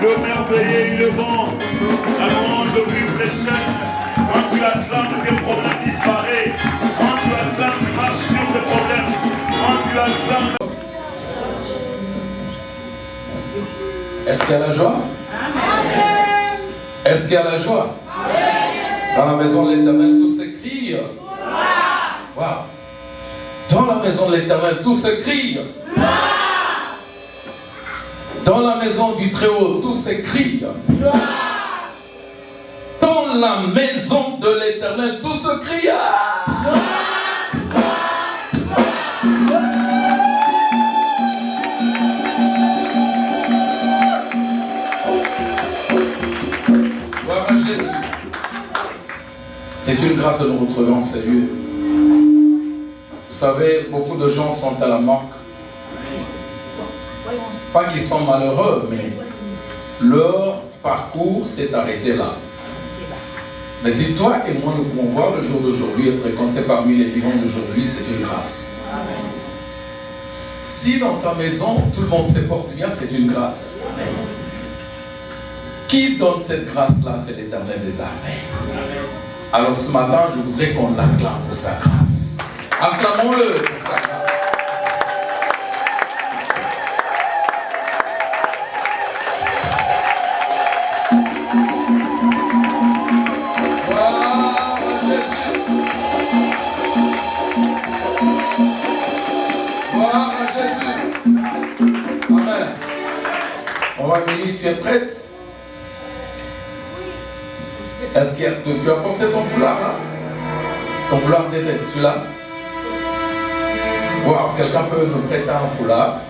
le merveilleux et le bon. La louange brise les chaînes. Quand tu acclames, tes problèmes disparaissent. Quand tu acclames, tu marches sur tes problèmes. Quand tu acclames... Est-ce qu'il y a la joie? Amen. Est-ce qu'il y a la joie? Amen. Dans la maison de l'Éternel, tout s'écrie. Wow. Dans la maison de l'Éternel, tout s'écrie. Dans la maison du Très-Haut, tout s'écrie. Dans la maison de l'Éternel, tout se crie. Gloire à Jésus. C'est une grâce de nous retrouver en ces lieux. Vous savez, beaucoup de gens sont à la mort. Pas qu'ils sont malheureux, mais leur parcours s'est arrêté là. Mais si toi et moi nous pouvons voir le jour d'aujourd'hui, être comptés parmi les vivants d'aujourd'hui, c'est une grâce. Si dans ta maison, tout le monde se porte bien, c'est une grâce. Qui donne cette grâce-là? C'est l'Éternel des armées. Alors ce matin, je voudrais qu'on l'acclame pour sa grâce. Acclamons-le pour sa grâce. Tu es prête? Est-ce que tu as porté ton foulard là? Ton foulard d'été, celui-là? Wow, quelqu'un peut nous prêter un foulard?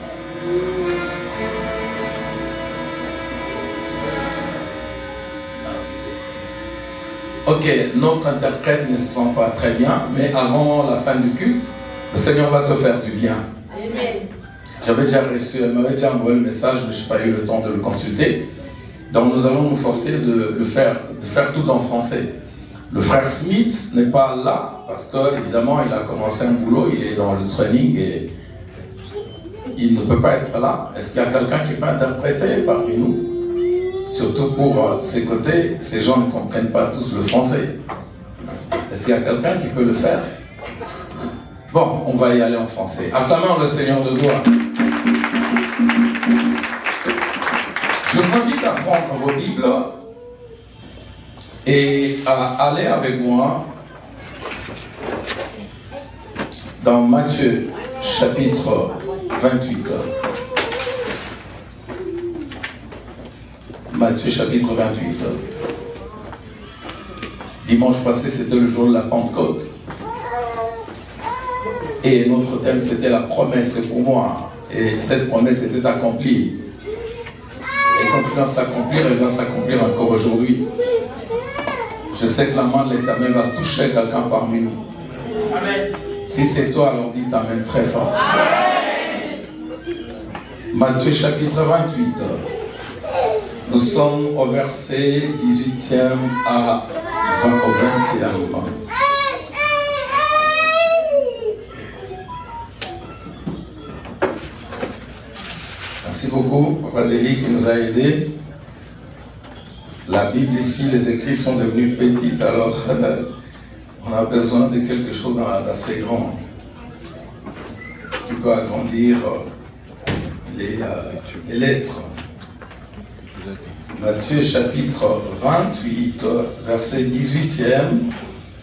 Ok, notre interprète ne se sent pas très bien, mais avant la fin du culte, le Seigneur va te faire du bien. Amen. J'avais déjà reçu, elle m'avait déjà envoyé le message, mais je n'ai pas eu le temps de le consulter. Donc nous allons nous forcer de faire tout en français. Le frère Smith n'est pas là, parce qu'évidemment il a commencé un boulot, il est dans le training et il ne peut pas être là. Est-ce qu'il y a quelqu'un qui peut interpréter parmi nous? Surtout pour ces côtés, ces gens ne comprennent pas tous le français. Est-ce qu'il y a quelqu'un qui peut le faire? Bon, on va y aller en français. Acclamons le Seigneur de gloire. Je vous invite à prendre vos Bibles et à aller avec moi dans Matthieu chapitre 28. Matthieu chapitre 28. Dimanche passé, c'était le jour de la Pentecôte. Et notre thème, c'était la promesse pour moi. Et cette promesse était accomplie. Et continue à s'accomplir, elle va s'accomplir encore aujourd'hui. Je sais que la main de l'Éternel va toucher quelqu'un parmi nous. Amen. Si c'est toi, alors dites Amen très fort. Amen. Matthieu chapitre 28. Nous sommes au verset 18e au 20e. Merci beaucoup, Papa Deli qui nous a aidés. La Bible ici, les écrits sont devenus petits, alors on a besoin de quelque chose d'assez grand qui peut agrandir les lettres. Matthieu chapitre 28, verset 18e.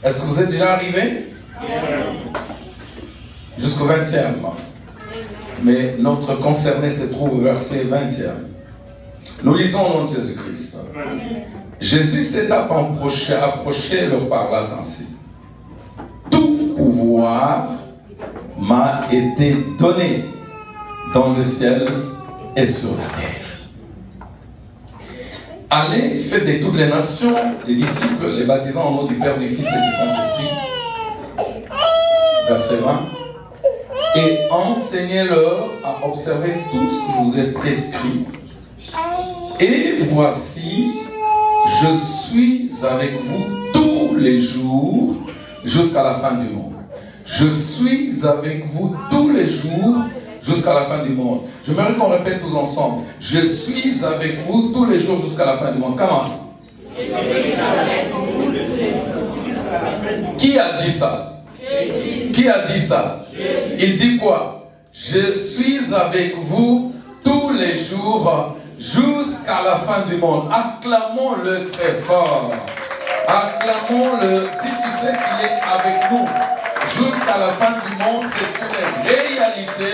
Est-ce que vous êtes déjà arrivé? Jusqu'au 20e. Mais notre concerné se trouve au verset 20e. Nous lisons au nom de Jésus-Christ. Jésus s'est approché, leur parla ainsi. Tout pouvoir m'a été donné dans le ciel et sur la terre. Allez, faites de toutes les nations, les disciples, les baptisant au nom du Père, du Fils et du Saint-Esprit. Verset 20. Et enseignez-leur à observer tout ce que je vous ai prescrit. Et voici, je suis avec vous tous les jours jusqu'à la fin du monde. Je suis avec vous tous les jours jusqu'à la fin du monde. J'aimerais qu'on répète tous ensemble. Je suis avec vous tous les jours jusqu'à la fin du monde. Comment? Qui a dit ça? Qui a dit ça? Il dit quoi? Je suis avec vous tous les jours jusqu'à la fin du monde. Acclamons-le très fort. Acclamons-le. Si tu sais qu'il est avec nous jusqu'à la fin du monde, c'est une réalité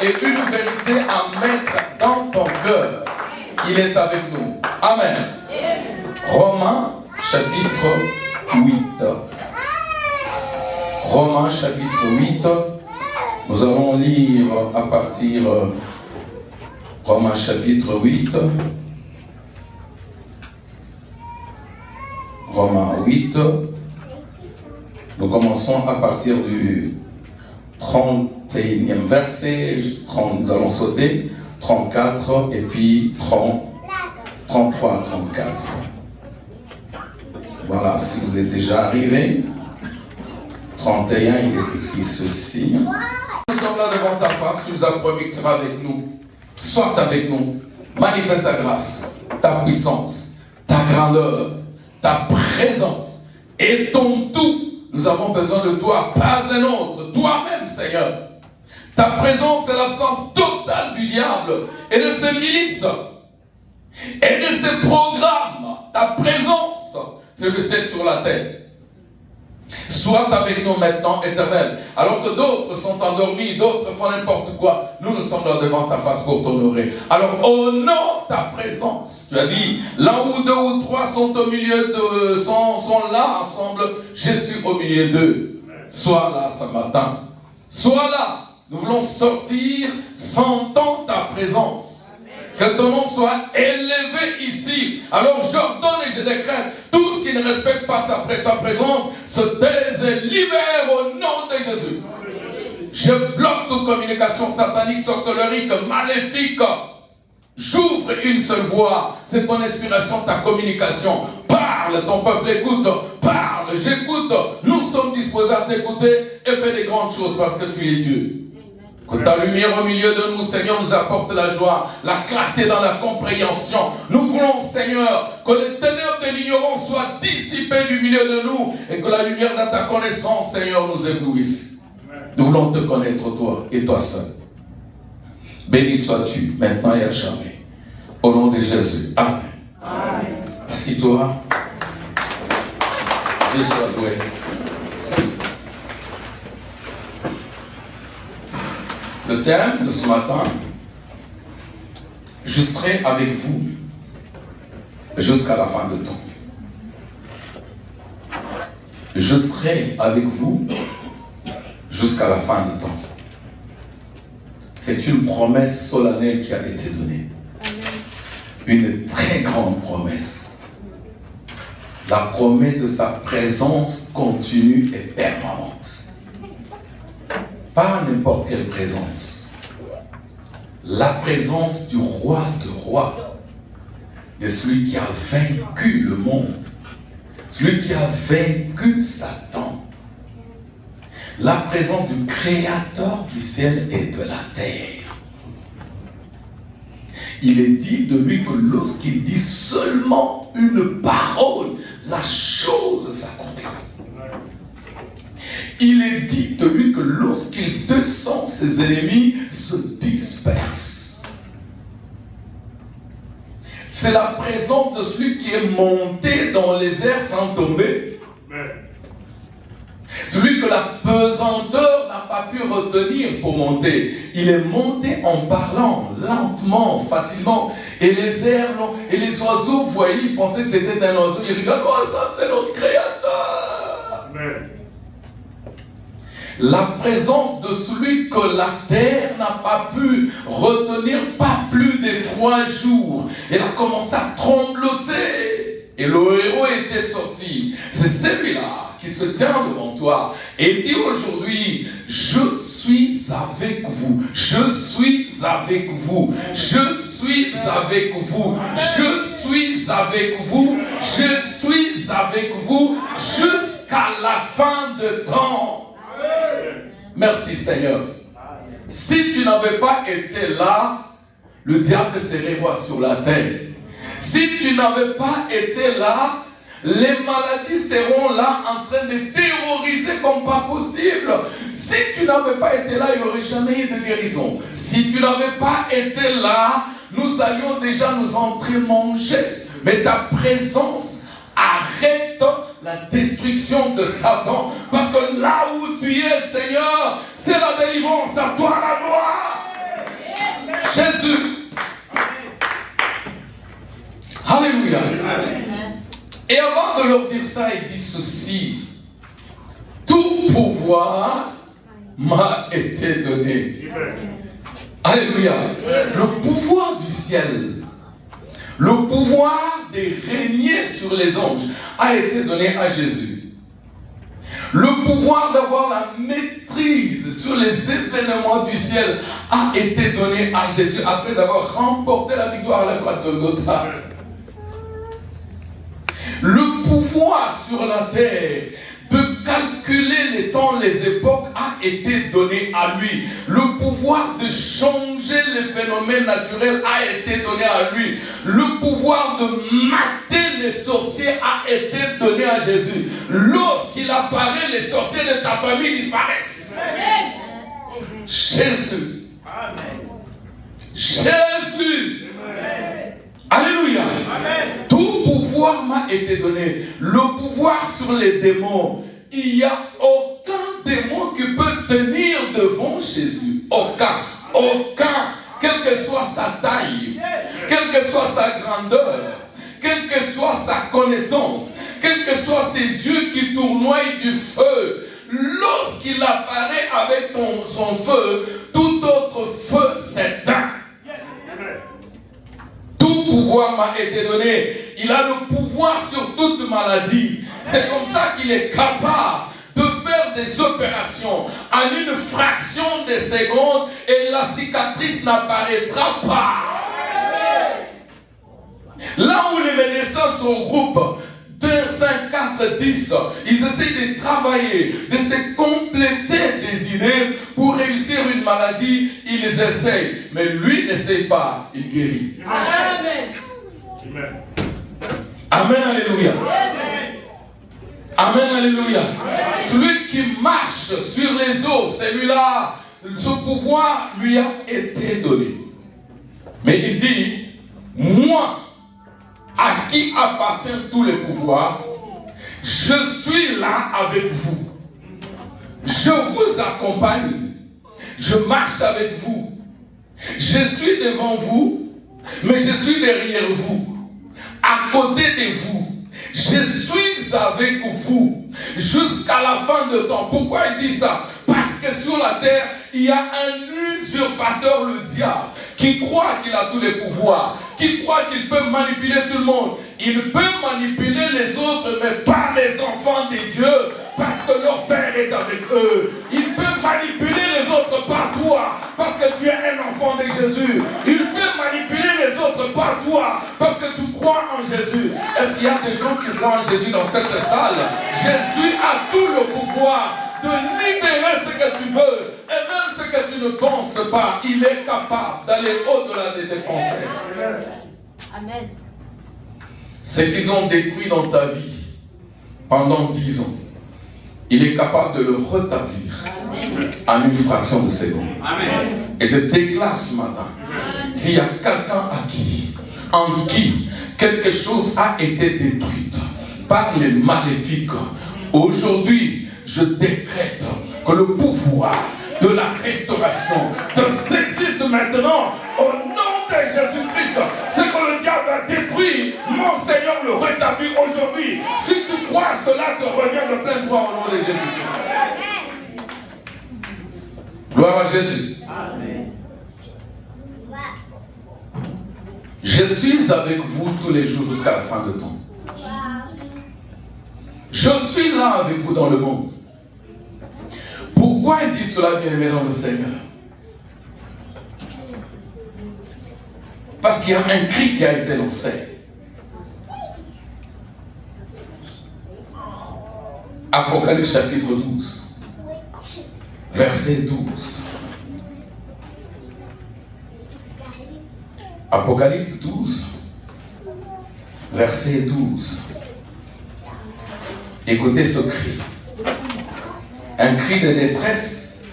et une vérité à mettre dans ton cœur. Il est avec nous. Amen. Romains chapitre 8. Romains chapitre 8. Nous allons lire à partir Romains chapitre 8. Romains 8. Nous commençons à partir du 31e verset. Nous allons sauter 34 et puis 33, 34. Voilà, si vous êtes déjà arrivé. 31, il est écrit ceci. Nous sommes là devant ta face, tu nous as promis que tu seras avec nous. Sois avec nous. Manifeste ta grâce, ta puissance, ta grandeur, ta présence et ton tout. Nous avons besoin de toi, pas un autre, toi-même, Seigneur. Ta présence est l'absence totale du diable et de ses milices et de ses programmes. Ta présence, c'est le ciel sur la terre. Sois avec nous maintenant, Éternel. Alors que d'autres sont endormis, d'autres font n'importe quoi. Nous sommes là devant ta face pour t'honorer. Alors honore ta présence. Tu as dit, là où 2 ou 3 sont au milieu sont là ensemble, je suis au milieu d'eux. Sois là ce matin. Sois là. Nous voulons sortir, sentant ta présence. Que ton nom soit élevé ici. Alors j'ordonne et je décrète, tout ce qui ne respecte pas ta présence se taise et libère au nom de Jésus. Je bloque toute communication satanique, sorcellerie, maléfique. J'ouvre une seule voie. C'est ton inspiration, ta communication. Parle, ton peuple écoute. Parle, j'écoute. Nous sommes disposés à t'écouter et fais des grandes choses parce que tu es Dieu. Que ta lumière au milieu de nous, Seigneur, nous apporte la joie, la clarté dans la compréhension. Nous voulons, Seigneur, que les ténèbres de l'ignorance soient dissipées du milieu de nous et que la lumière de ta connaissance, Seigneur, nous éblouisse. Nous voulons te connaître, toi et toi seul. Béni sois-tu, maintenant et à jamais. Au nom de Jésus. Amen. Amen. Assis-toi. Dieu soit loué. Le thème de ce matin, je serai avec vous jusqu'à la fin du temps. Je serai avec vous jusqu'à la fin du temps. C'est une promesse solennelle qui a été donnée. Une très grande promesse. La promesse de sa présence continue et permanente. Pas n'importe quelle présence. La présence du roi de rois. De celui qui a vaincu le monde. Celui qui a vaincu Satan. La présence du créateur du ciel et de la terre. Il est dit de lui que lorsqu'il dit seulement une parole, la chose s'accomplit. Il est dit de lui que lorsqu'il descend, ses ennemis se dispersent. C'est la présence de celui qui est monté dans les airs sans tomber. Celui que la pesanteur n'a pas pu retenir pour monter. Il est monté en parlant lentement, facilement. Et les airs et les oiseaux voyaient, ils pensaient que c'était un oiseau. Ils rigolent, oh ça c'est notre créateur. Amen. La présence de celui que la terre n'a pas pu retenir pas plus de 3 jours. Elle a commencé à trembloter. Et le héros était sorti. C'est celui-là qui se tient devant toi et dit aujourd'hui, je suis avec vous. Je suis avec vous. Je suis avec vous. Je suis avec vous. Je suis avec vous jusqu'à la fin de temps. Merci Seigneur. Si tu n'avais pas été là, le diable serait roi sur la terre. Si tu n'avais pas été là, les maladies seront là en train de terroriser comme pas possible. Si tu n'avais pas été là, il n'y aurait jamais eu de guérison. Si tu n'avais pas été là, nous allions déjà nous entrer manger. Mais ta présence arrête la destruction de Satan. Parce que là où tu es, Seigneur, c'est la délivrance. À toi la gloire. Jésus. Alléluia. Et avant de leur dire ça, il dit ceci. Tout pouvoir m'a été donné. Alléluia. Le pouvoir du ciel, le pouvoir de régner sur les anges a été donné à Jésus. Le pouvoir d'avoir la maîtrise sur les événements du ciel a été donné à Jésus après avoir remporté la victoire à la croix de Golgotha. Le pouvoir sur la terre de calculer les temps, les époques a été donné à lui. Le pouvoir de changer les phénomènes naturels a été donné à lui. Le pouvoir de mater les sorciers a été donné à Jésus. Lorsqu'il apparaît, les sorciers de ta famille disparaissent. Amen. Jésus. Amen. Jésus. Amen. Alléluia. Amen. Tout pouvoir m'a été donné. Le pouvoir sur les démons. Il n'y a aucun démon qui peut tenir devant Jésus. Aucun. Aucun. Quelle que soit sa taille, quelle que soit sa grandeur, quelle que soit sa connaissance, quels que soient ses yeux qui tournoient du feu, lorsqu'il apparaît avec son feu, tout autre feu s'éteint. Tout pouvoir m'a été donné. Il a le pouvoir sur toute maladie. C'est comme ça qu'il est capable de faire des opérations en une fraction de seconde et la cicatrice n'apparaîtra pas. Là où les médecins se regroupent, 2, 5, 4, 10, ils essayent de travailler, de se compléter des idées pour réussir une maladie, ils essayent. Mais lui n'essaye pas, il guérit. Amen. Amen, alléluia. Amen, alléluia. Celui qui marche sur les eaux, celui-là, ce pouvoir lui a été donné. Mais il dit, moi, à qui appartiennent tous les pouvoirs, je suis là avec vous. Je vous accompagne. Je marche avec vous. Je suis devant vous, mais je suis derrière vous. À côté de vous. Je suis avec vous jusqu'à la fin de temps. Pourquoi il dit ça? Parce que sur la terre, il y a un usurpateur, le diable, qui croit qu'il a tous les pouvoirs, qui croit qu'il peut manipuler tout le monde. Il peut manipuler les autres, mais pas les enfants de Dieu, parce que leur Père est avec eux. Il peut manipuler les autres par toi, parce que tu es un enfant de Jésus. Il peut manipuler les autres par toi, parce que tu crois en Jésus. Est-ce qu'il y a des gens qui croient en Jésus dans cette salle? Jésus a tout le pouvoir de libérer ce que tu veux, et même ce que tu ne penses pas. Il est capable d'aller au-delà de tes pensées. Amen. Ce qu'ils ont détruit dans ta vie pendant 10 ans, il est capable de le rétablir en une fraction de seconde. Amen. Et je déclare ce matin, s'il y a quelqu'un en qui quelque chose a été détruit par les maléfiques, aujourd'hui, je décrète que le pouvoir de la restauration te saisisse maintenant au nom de Jésus-Christ. Ce que le diable a détruit, mon Seigneur le rétablit aujourd'hui. Si tu crois, cela te revient de plein droit au nom de Jésus-Christ. Gloire à Jésus. Amen. Je suis avec vous tous les jours jusqu'à la fin de temps. Je suis là avec vous dans le monde. Pourquoi il dit cela, bien-aimé dans le Seigneur? Parce qu'il y a un cri qui a été lancé. Apocalypse chapitre 12, verset 12. Apocalypse 12, verset 12. Écoutez ce cri. Un cri de détresse,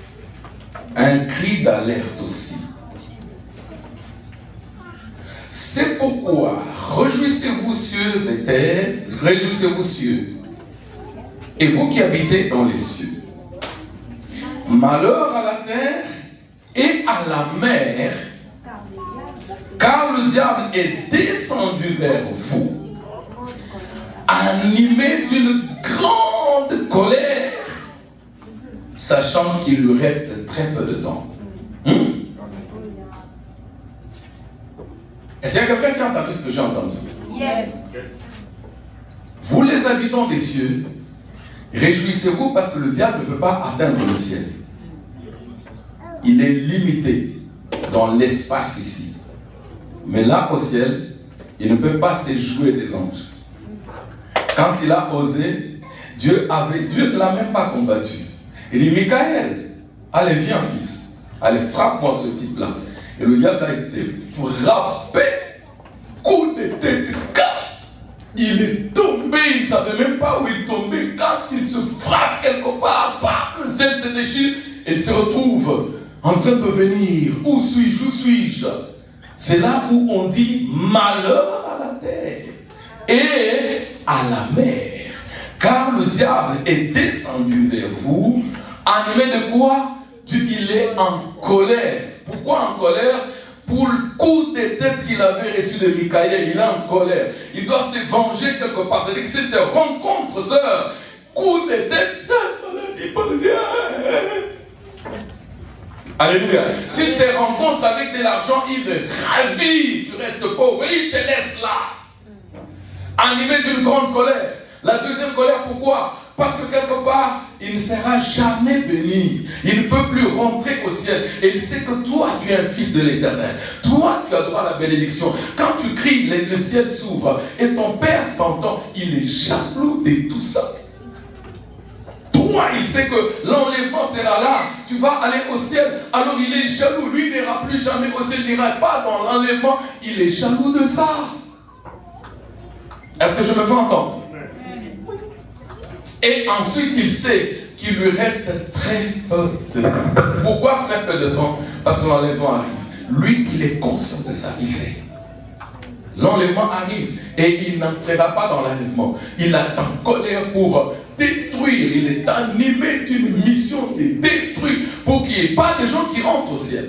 un cri d'alerte aussi. C'est pourquoi réjouissez-vous cieux et terre, réjouissez-vous cieux, et vous qui habitez dans les cieux. Malheur à la terre et à la mer, car le diable est descendu vers vous, animé d'une grande colère, sachant qu'il lui reste très peu de temps. Est-ce qu'il y a quelqu'un qui a entendu ce que j'ai entendu? Yes. Vous les habitants des cieux, réjouissez-vous parce que le diable ne peut pas atteindre le ciel. Il est limité dans l'espace ici. Mais là au ciel, il ne peut pas se jouer des anges. Quand il a osé, Dieu ne l'a même pas combattu. Il dit, Michael, allez viens fils, allez frappe-moi ce type-là. Et le diable a été frappé, coup de tête, il est tombé, il ne savait même pas où il tombait. Quand il se frappe quelque part, le ciel se déchire, et il se retrouve en train de venir. Où suis-je? Où suis-je? C'est là où on dit malheur à la terre et à la mer. Car le diable est descendu vers vous, animé de quoi? Il est en colère. Pourquoi en colère? Pour le coup de tête qu'il avait reçu de Michael, il est en colère. Il doit se venger quelque part. C'est-à-dire que si tu rencontres, sœur, coup de tête, alléluia. Si tu te rencontres avec de l'argent, il te ravit, tu restes pauvre, et il te laisse là. Animé d'une grande colère. La deuxième colère, pourquoi? Parce que quelque part, il ne sera jamais béni. Il ne peut plus rentrer au ciel. Et il sait que toi, tu es un fils de l'Éternel. Toi, tu as droit à la bénédiction. Quand tu cries, le ciel s'ouvre. Et ton Père t'entend. Il est jaloux de tout ça. Toi, il sait que l'enlèvement sera là. Tu vas aller au ciel. Alors il est jaloux. Lui, il n'ira plus jamais au ciel. Il n'ira pas dans l'enlèvement. Il est jaloux de ça. Est-ce que je me fais entendre? Et ensuite, il sait qu'il lui reste très peu de temps. Pourquoi très peu de temps? Parce que l'enlèvement arrive. Lui, il est conscient de ça, il sait. L'enlèvement arrive et il n'entrera pas dans l'enlèvement. Il est en colère pour détruire. Il est animé d'une mission de détruire pour qu'il n'y ait pas de gens qui rentrent au ciel.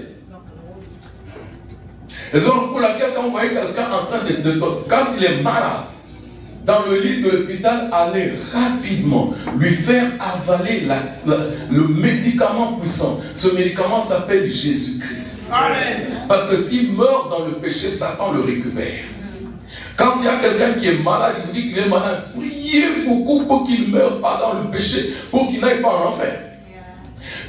Raison pour laquelle quand on voyait quelqu'un en train quand il est malade, dans le lit de l'hôpital, aller rapidement lui faire avaler le médicament puissant. Ce médicament s'appelle Jésus-Christ. Amen. Parce que s'il meurt dans le péché, Satan le récupère. Quand il y a quelqu'un qui est malade, il vous dit qu'il est malade, priez beaucoup pour qu'il ne meure pas dans le péché, pour qu'il n'aille pas en enfer.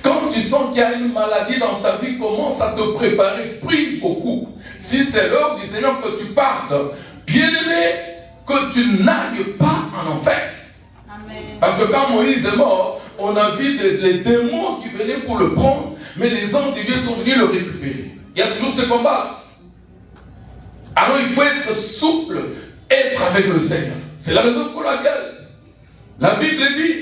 Quand tu sens qu'il y a une maladie dans ta vie, commence à te préparer, prie beaucoup. Si c'est l'heure du Seigneur que tu partes, bien-aimé, que tu n'ailles pas en enfer. Amen. Parce que quand Moïse est mort, on a vu les démons qui venaient pour le prendre, mais les anges de Dieu sont venus le récupérer. Il y a toujours ce combat. Alors il faut être souple, être avec le Seigneur. C'est la raison pour laquelle la Bible dit,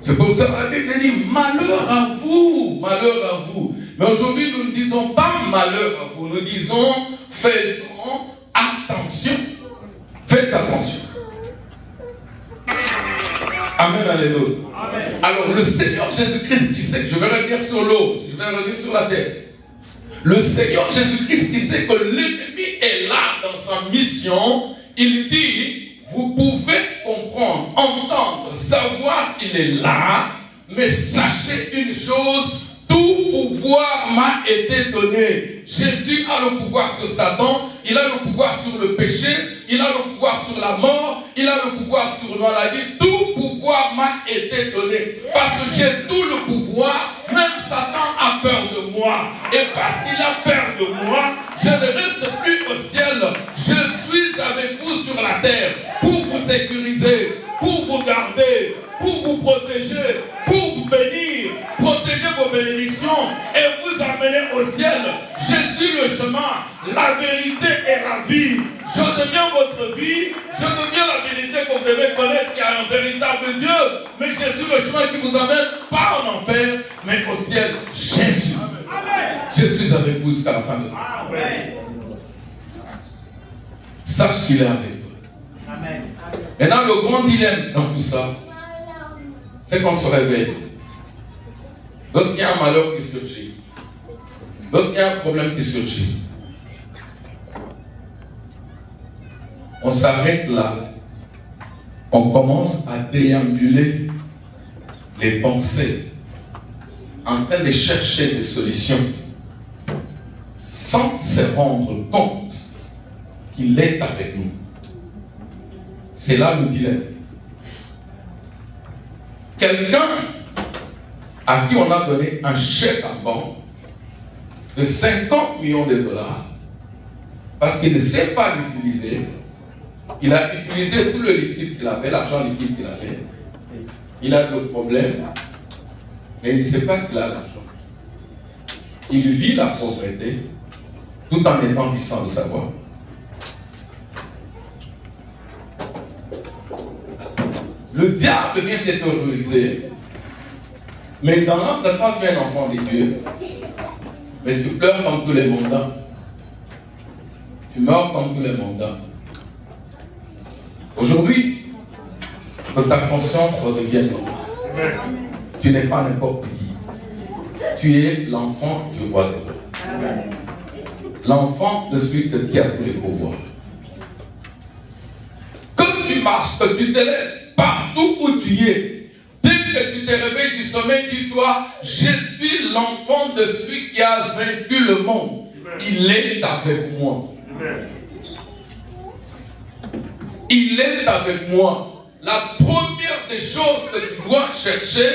c'est pour ça que la Bible dit malheur à vous, malheur à vous. Mais aujourd'hui, nous ne disons pas malheur à vous, nous disons faisons attention. Faites attention. Amen, alléluia. Amen. Alors, le Seigneur Jésus-Christ qui sait que je vais revenir sur l'eau, je vais revenir sur la terre. Le Seigneur Jésus-Christ qui sait que l'ennemi est là dans sa mission, il dit, vous pouvez comprendre, entendre, savoir qu'il est là, mais sachez une chose, tout pouvoir m'a été donné. Jésus a le pouvoir sur Satan, il a le pouvoir sur le péché, il a le pouvoir sur la mort, il a le pouvoir sur la maladie. Tout pouvoir m'a été donné. Parce que j'ai tout le pouvoir, même Satan a peur de moi. Et parce qu'il a peur de moi, je ne reste plus au ciel, terre pour vous sécuriser, pour vous garder, pour vous protéger, pour vous bénir, protéger vos bénédictions et vous amener au ciel. Je suis le chemin, la vérité et la vie. Je deviens votre vie, je deviens la vérité que vous devez connaître, qu'il y a un véritable Dieu. Mais je suis le chemin qui vous amène pas en enfer, mais au ciel. Jésus. Je suis avec vous jusqu'à la fin de l'année. Sache qu'il est avec toi. Maintenant, le grand dilemme dans tout ça, c'est qu'on se réveille. Lorsqu'il y a un malheur qui surgit, lorsqu'il y a un problème qui surgit, on s'arrête là. On commence à déambuler les pensées, en train de chercher des solutions, sans se rendre compte qu'il est avec nous. C'est là le dilemme. Quelqu'un à qui on a donné un chèque en banque de 50 millions de dollars, parce qu'il ne sait pas l'utiliser, il a utilisé tout le liquide qu'il avait, l'argent liquide qu'il avait, il a d'autres problèmes, mais il ne sait pas qu'il a l'argent. Il vit la pauvreté, tout en étant puissant de savoir. Le diable vient te terroriser. Mais dans l'âme, quand tu es un enfant de Dieu, mais tu pleures comme tous les mondains. Tu meurs comme tous les mondains. Aujourd'hui, que ta conscience redevienne normale. Tu n'es pas n'importe qui. Tu es l'enfant du roi de Dieu. L'enfant de celui qui a tous les pouvoirs. Que tu marches, que tu te lèves, partout où tu es, dès que tu te réveilles du sommeil, dis-toi, je suis l'enfant de celui qui a vaincu le monde. Il est avec moi. Il est avec moi. La première des choses que tu dois chercher,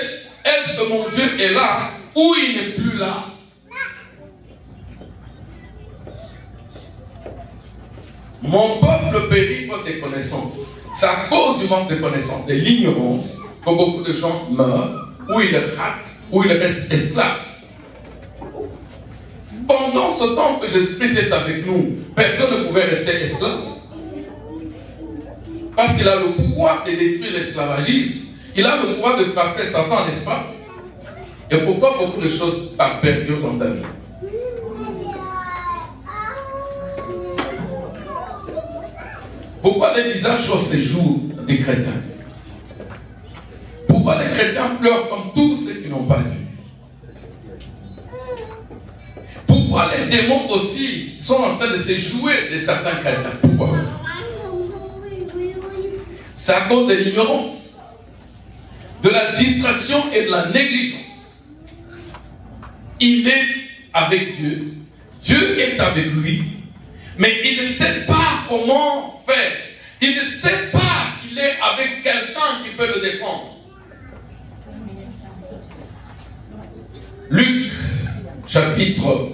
est-ce que mon Dieu est là ou il n'est plus là? Mon peuple périt faute de connaissances. C'est à cause du manque de connaissances, de l'ignorance, que beaucoup de gens meurent, ou ils ratent, ou ils restent esclaves. Pendant ce temps que Jésus-Christ est avec nous, personne ne pouvait rester esclave. Parce qu'il a le pouvoir de détruire l'esclavagisme. Il a le pouvoir de frapper Satan, n'est-ce pas? Et pourquoi beaucoup de choses perdurent dans ta vie? Pourquoi les visages au séjour des chrétiens? Pourquoi les chrétiens pleurent comme tous ceux qui n'ont pas vu? Pourquoi les démons aussi sont en train de se jouer de certains chrétiens? Pourquoi? C'est à cause de l'ignorance, de la distraction et de la négligence. Il est avec Dieu, Dieu est avec lui, mais il ne sait pas comment faire. Il ne sait pas qu'il est avec quelqu'un qui peut le défendre. Luc, chapitre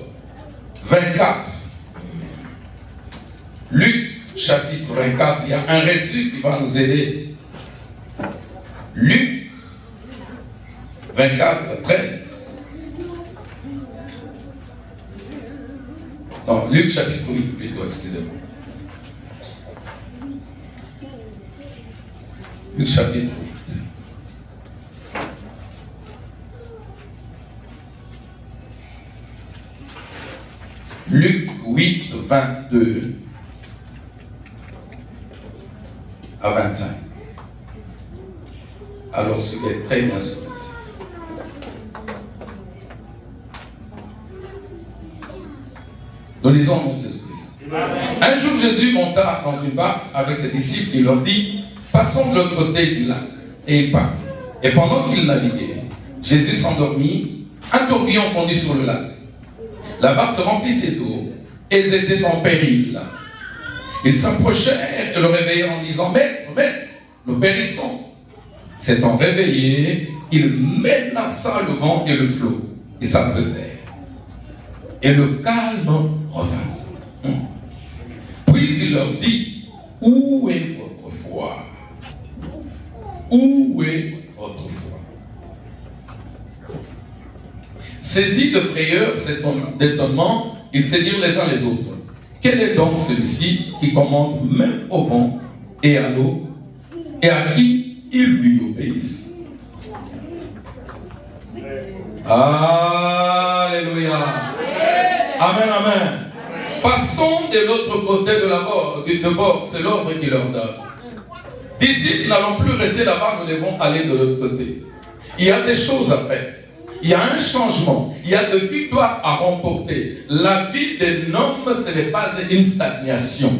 24. Luc, chapitre 24, il y a un récit qui va nous aider. Luc 24, 13. Non, Luc chapitre 8, plutôt, excusez-moi. Luc chapitre 8. Luc 8, 22 à 25. Alors, suivez très bien celui-ci. Nous lisons mon Jésus-Christ. Un jour, Jésus monta dans une barque avec ses disciples. Il leur dit, passons de l'autre côté du lac. Et il partit. Et pendant qu'il naviguait, Jésus s'endormit. Un tourbillon fondit sur le lac. La barque se remplissait d'eau. Et ils étaient en péril. Ils s'approchèrent et le réveillèrent en disant, Maître, Maître, nous périssons. S'étant réveillé, il menaça le vent et le flot. Ils s'apaisèrent. Et le calme revint. Puis il leur dit, Où est votre foi? Où est votre foi? Saisis de frayeur cet étonnement, ils se dirent les uns les autres. Quel est donc celui-ci qui commande même au vent et à l'eau, et à qui ils lui obéissent? Alléluia. Amen, amen. Passons de l'autre côté de bord, c'est l'ordre qui leur donne. D'ici, nous n'allons plus rester là-bas, nous devons aller de l'autre côté. Il y a des choses à faire. Il y a un changement. Il y a de victoires à remporter. La vie d'un homme, ce n'est pas une stagnation.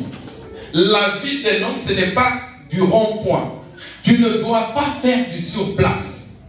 La vie d'un homme, ce n'est pas du rond-point. Tu ne dois pas faire du surplace.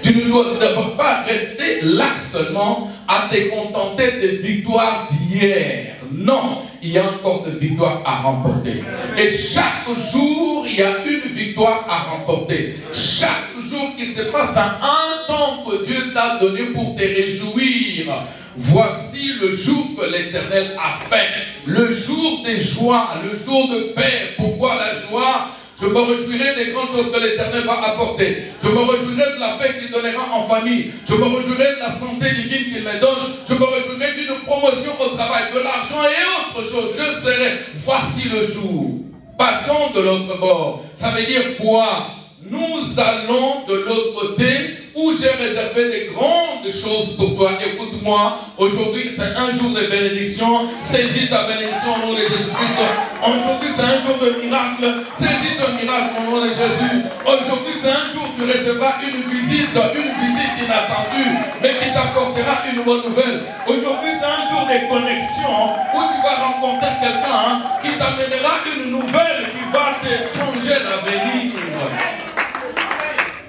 Tu ne dois pas rester là seulement à te contenter des victoires d'hier. Non, il y a encore des victoires à remporter. Et chaque jour, il y a une victoire à remporter. Chaque jour qui se passe à un temps que Dieu t'a donné pour te réjouir. Voici le jour que l'Éternel a fait. Le jour des joies, le jour de paix. Pourquoi la joie? Je me réjouirai des grandes choses que l'Éternel va apporter. Je me réjouirai de la paix qu'il donnera en famille. Je me réjouirai de la santé divine qu'il me donne. Je me réjouirai d'une promotion au travail, de l'argent et autre chose. Je serai. Voici le jour. Passons de l'autre bord. Ça veut dire quoi? Nous allons de l'autre côté où j'ai réservé des grandes choses pour toi. Écoute-moi, aujourd'hui c'est un jour de bénédiction. Saisis ta bénédiction au nom de Jésus-Christ. Aujourd'hui c'est un jour de miracle. Saisis ton miracle au nom de Jésus. Aujourd'hui c'est un jour où tu recevras une visite inattendue, mais qui t'apportera une bonne nouvelle. Aujourd'hui c'est un jour de connexion où tu vas rencontrer quelqu'un qui t'amènera une nouvelle qui va te changer l'avenir.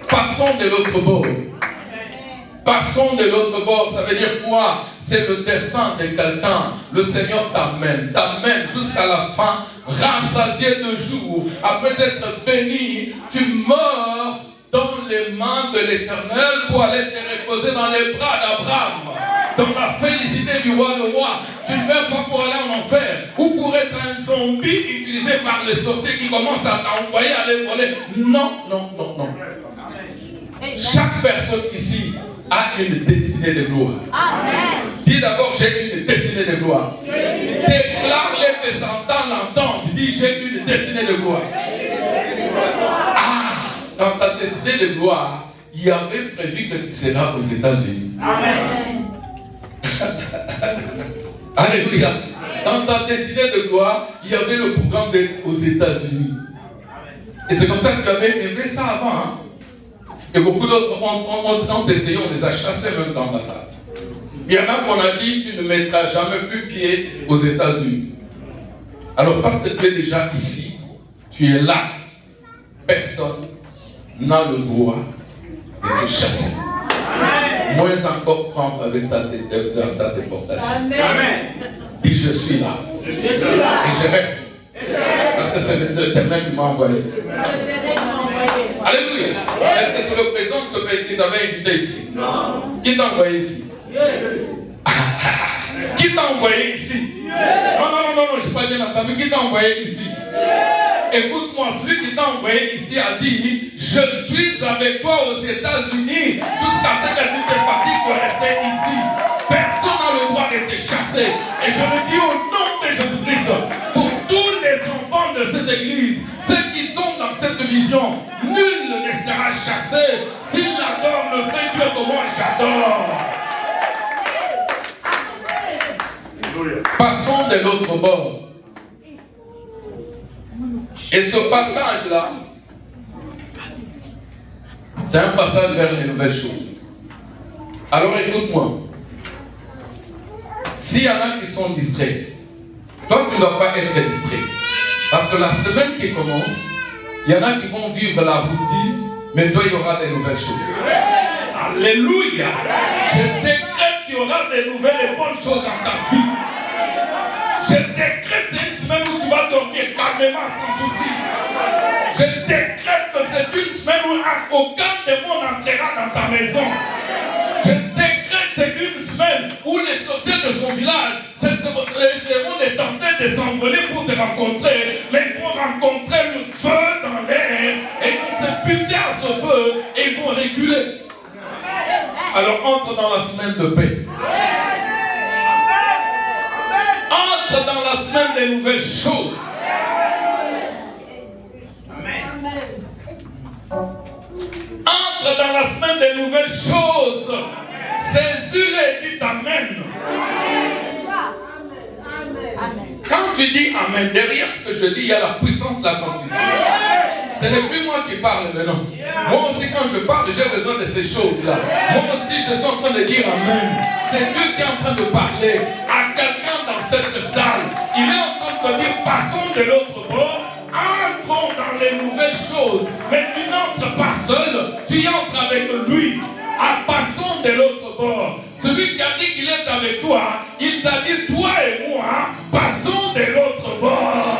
Passons de l'autre bord. Passons de l'autre bord. Ça veut dire quoi? C'est le destin de quelqu'un. Le Seigneur t'amène jusqu'à la fin, rassasié de jour. Après être béni, tu meurs dans les mains de l'Éternel pour aller te reposer dans les bras d'Abraham. Dans la félicité du roi de roi. Tu ne meurs pas pour aller en enfer ou pour être un zombie utilisé par les sorciers qui commencent à t'envoyer à aller voler. Non, non, non, non. Chaque personne ici a une destinée de gloire. Amen. Dis d'abord, j'ai une destinée de gloire. Déclare-les que Satan l'entende. Dis, j'ai une destinée de gloire. Dans ta destinée de gloire, il y avait prévu que tu seras aux États-Unis. Amen. Alléluia. Dans ta destinée de gloire, il y avait le programme d'être aux États-Unis. Et c'est comme ça que tu avais rêvé ça avant. Hein? Et beaucoup d'autres ont essayé, on les a chassés même dans l'ambassade. Il y en a qu'on a dit, tu ne mettras jamais plus pied aux États-Unis. Alors parce que tu es déjà ici, tu es là, personne n'a le droit de te chasser. Moins encore prendre avec sa déportation. Amen. Dis, je suis là. Et je reste. Parce que c'est l'Éternel qui m'a envoyé. Alléluia. Est-ce que c'est le président de ce pays qui t'avait invité ici? Non. Qui t'a envoyé ici? Qui t'a envoyé ici? Non, je n'ai pas bien entendu. Qui t'a envoyé ici? Écoute-moi, celui qui t'a envoyé ici a dit, je suis avec toi aux États-Unis jusqu'à ce que tu te fatigues de rester ici. Personne n'a le droit de te chasser. Et je le dis au nom de Jésus-Christ, pour tous les enfants de cette église, ceux qui sont dans cette vision, nul ne sera chassé. S'il adore le vrai Dieu comme moi j'adore. Passons de l'autre bord. Et ce passage-là, c'est un passage vers les nouvelles choses. Alors écoute-moi. S'il y en a qui sont distraits, toi tu ne dois pas être distrait. Parce que la semaine qui commence, il y en a qui vont vivre la routine, mais toi il y aura des nouvelles choses. Alléluia. Je décrète qu'il y aura des nouvelles et bonnes choses dans ta vie. Je décrète que c'est une semaine où tu vas dormir calmement sans souci. Je décrète que c'est une semaine où aucun démon n'entrera dans ta maison. Je décrète que c'est une semaine où les sorciers de son village seront tentés de s'envoler pour te rencontrer, mais ils vont rencontrer entre dans la semaine de paix. Entre dans la semaine des nouvelles choses. Entre dans la semaine des nouvelles choses. Saisis-les et dis Amen. Quand tu dis Amen, derrière ce que je dis, il y a la puissance de l'accomplissement. Ce n'est plus moi qui parle maintenant. Moi aussi, quand je parle, j'ai besoin de ces choses-là. Moi aussi, je suis en train de dire Amen. C'est Dieu qui est en train de parler à quelqu'un dans cette salle. Il est en train de dire passons de l'autre bord, entrons dans les nouvelles choses. Mais tu n'entres pas seul, tu entres avec lui. Passons de l'autre bord. Celui qui a dit qu'il est avec toi, il t'a dit toi et moi, passons de l'autre bord.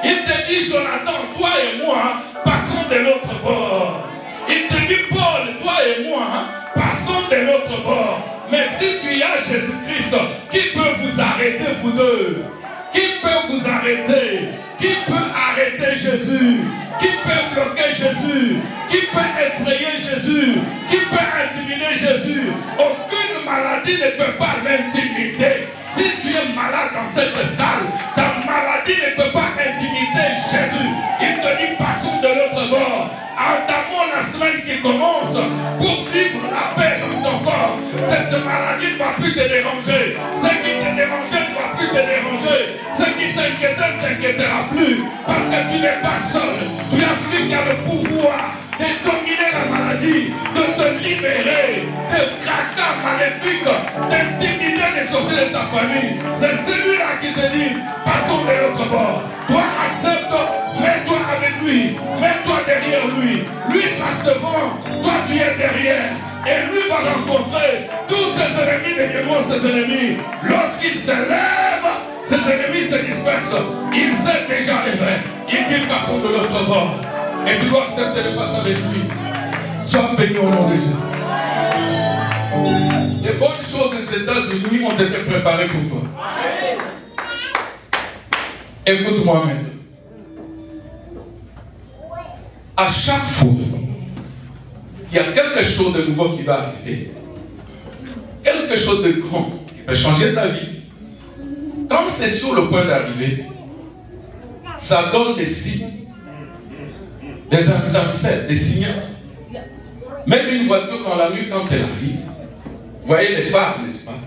Il te dit Jonathan, toi et moi, passons de l'autre bord. Il te dit Paul, toi et moi, passons de l'autre bord. Mais si tu as Jésus-Christ, qui peut vous arrêter vous deux? Qui peut vous arrêter? Qui peut arrêter Jésus? Qui peut bloquer Jésus? Qui peut effrayer Jésus? Qui peut intimider Jésus? Aucune maladie ne peut pas l'intimider. Si tu es malade dans cette salle, ta maladie ne peut pas intimider Jésus. Il te dit passons de l'autre bord. Entamons la semaine qui commence pour vivre la paix dans ton corps. Cette maladie ne va plus te déranger. Ce qui te dérangeait ne va plus te déranger. Ce qui t'inquiétait ne t'inquiétera plus. Parce que tu n'es pas seul. Tu as celui qui a le pouvoir de dominer la maladie, de te libérer des tracas maléfiques, d'intimider les sorciers de ta famille. C'est celui-là qui te dit passons de l'autre bord. Toi accepte, mets-toi avec lui, mets-toi derrière lui. Lui passe devant, toi tu es derrière. Et lui va rencontrer tous tes ennemis derrière ses ennemis. Lorsqu'il se lève, ses ennemis se dispersent. Il s'est déjà levé. Il dit passons de l'autre bord. Et tu dois accepter de passer avec lui. Sois béni au nom de Jésus. Les bonnes choses des États-Unis ont été préparées pour toi. Écoute-moi maintenant. À chaque fois qu'il y a quelque chose de nouveau qui va arriver, quelque chose de grand qui peut changer ta vie, quand c'est sur le point d'arriver, ça donne des signes, des étincelles, des signaux. Même une voiture dans la nuit, quand elle arrive, vous voyez les phares, n'est-ce pas?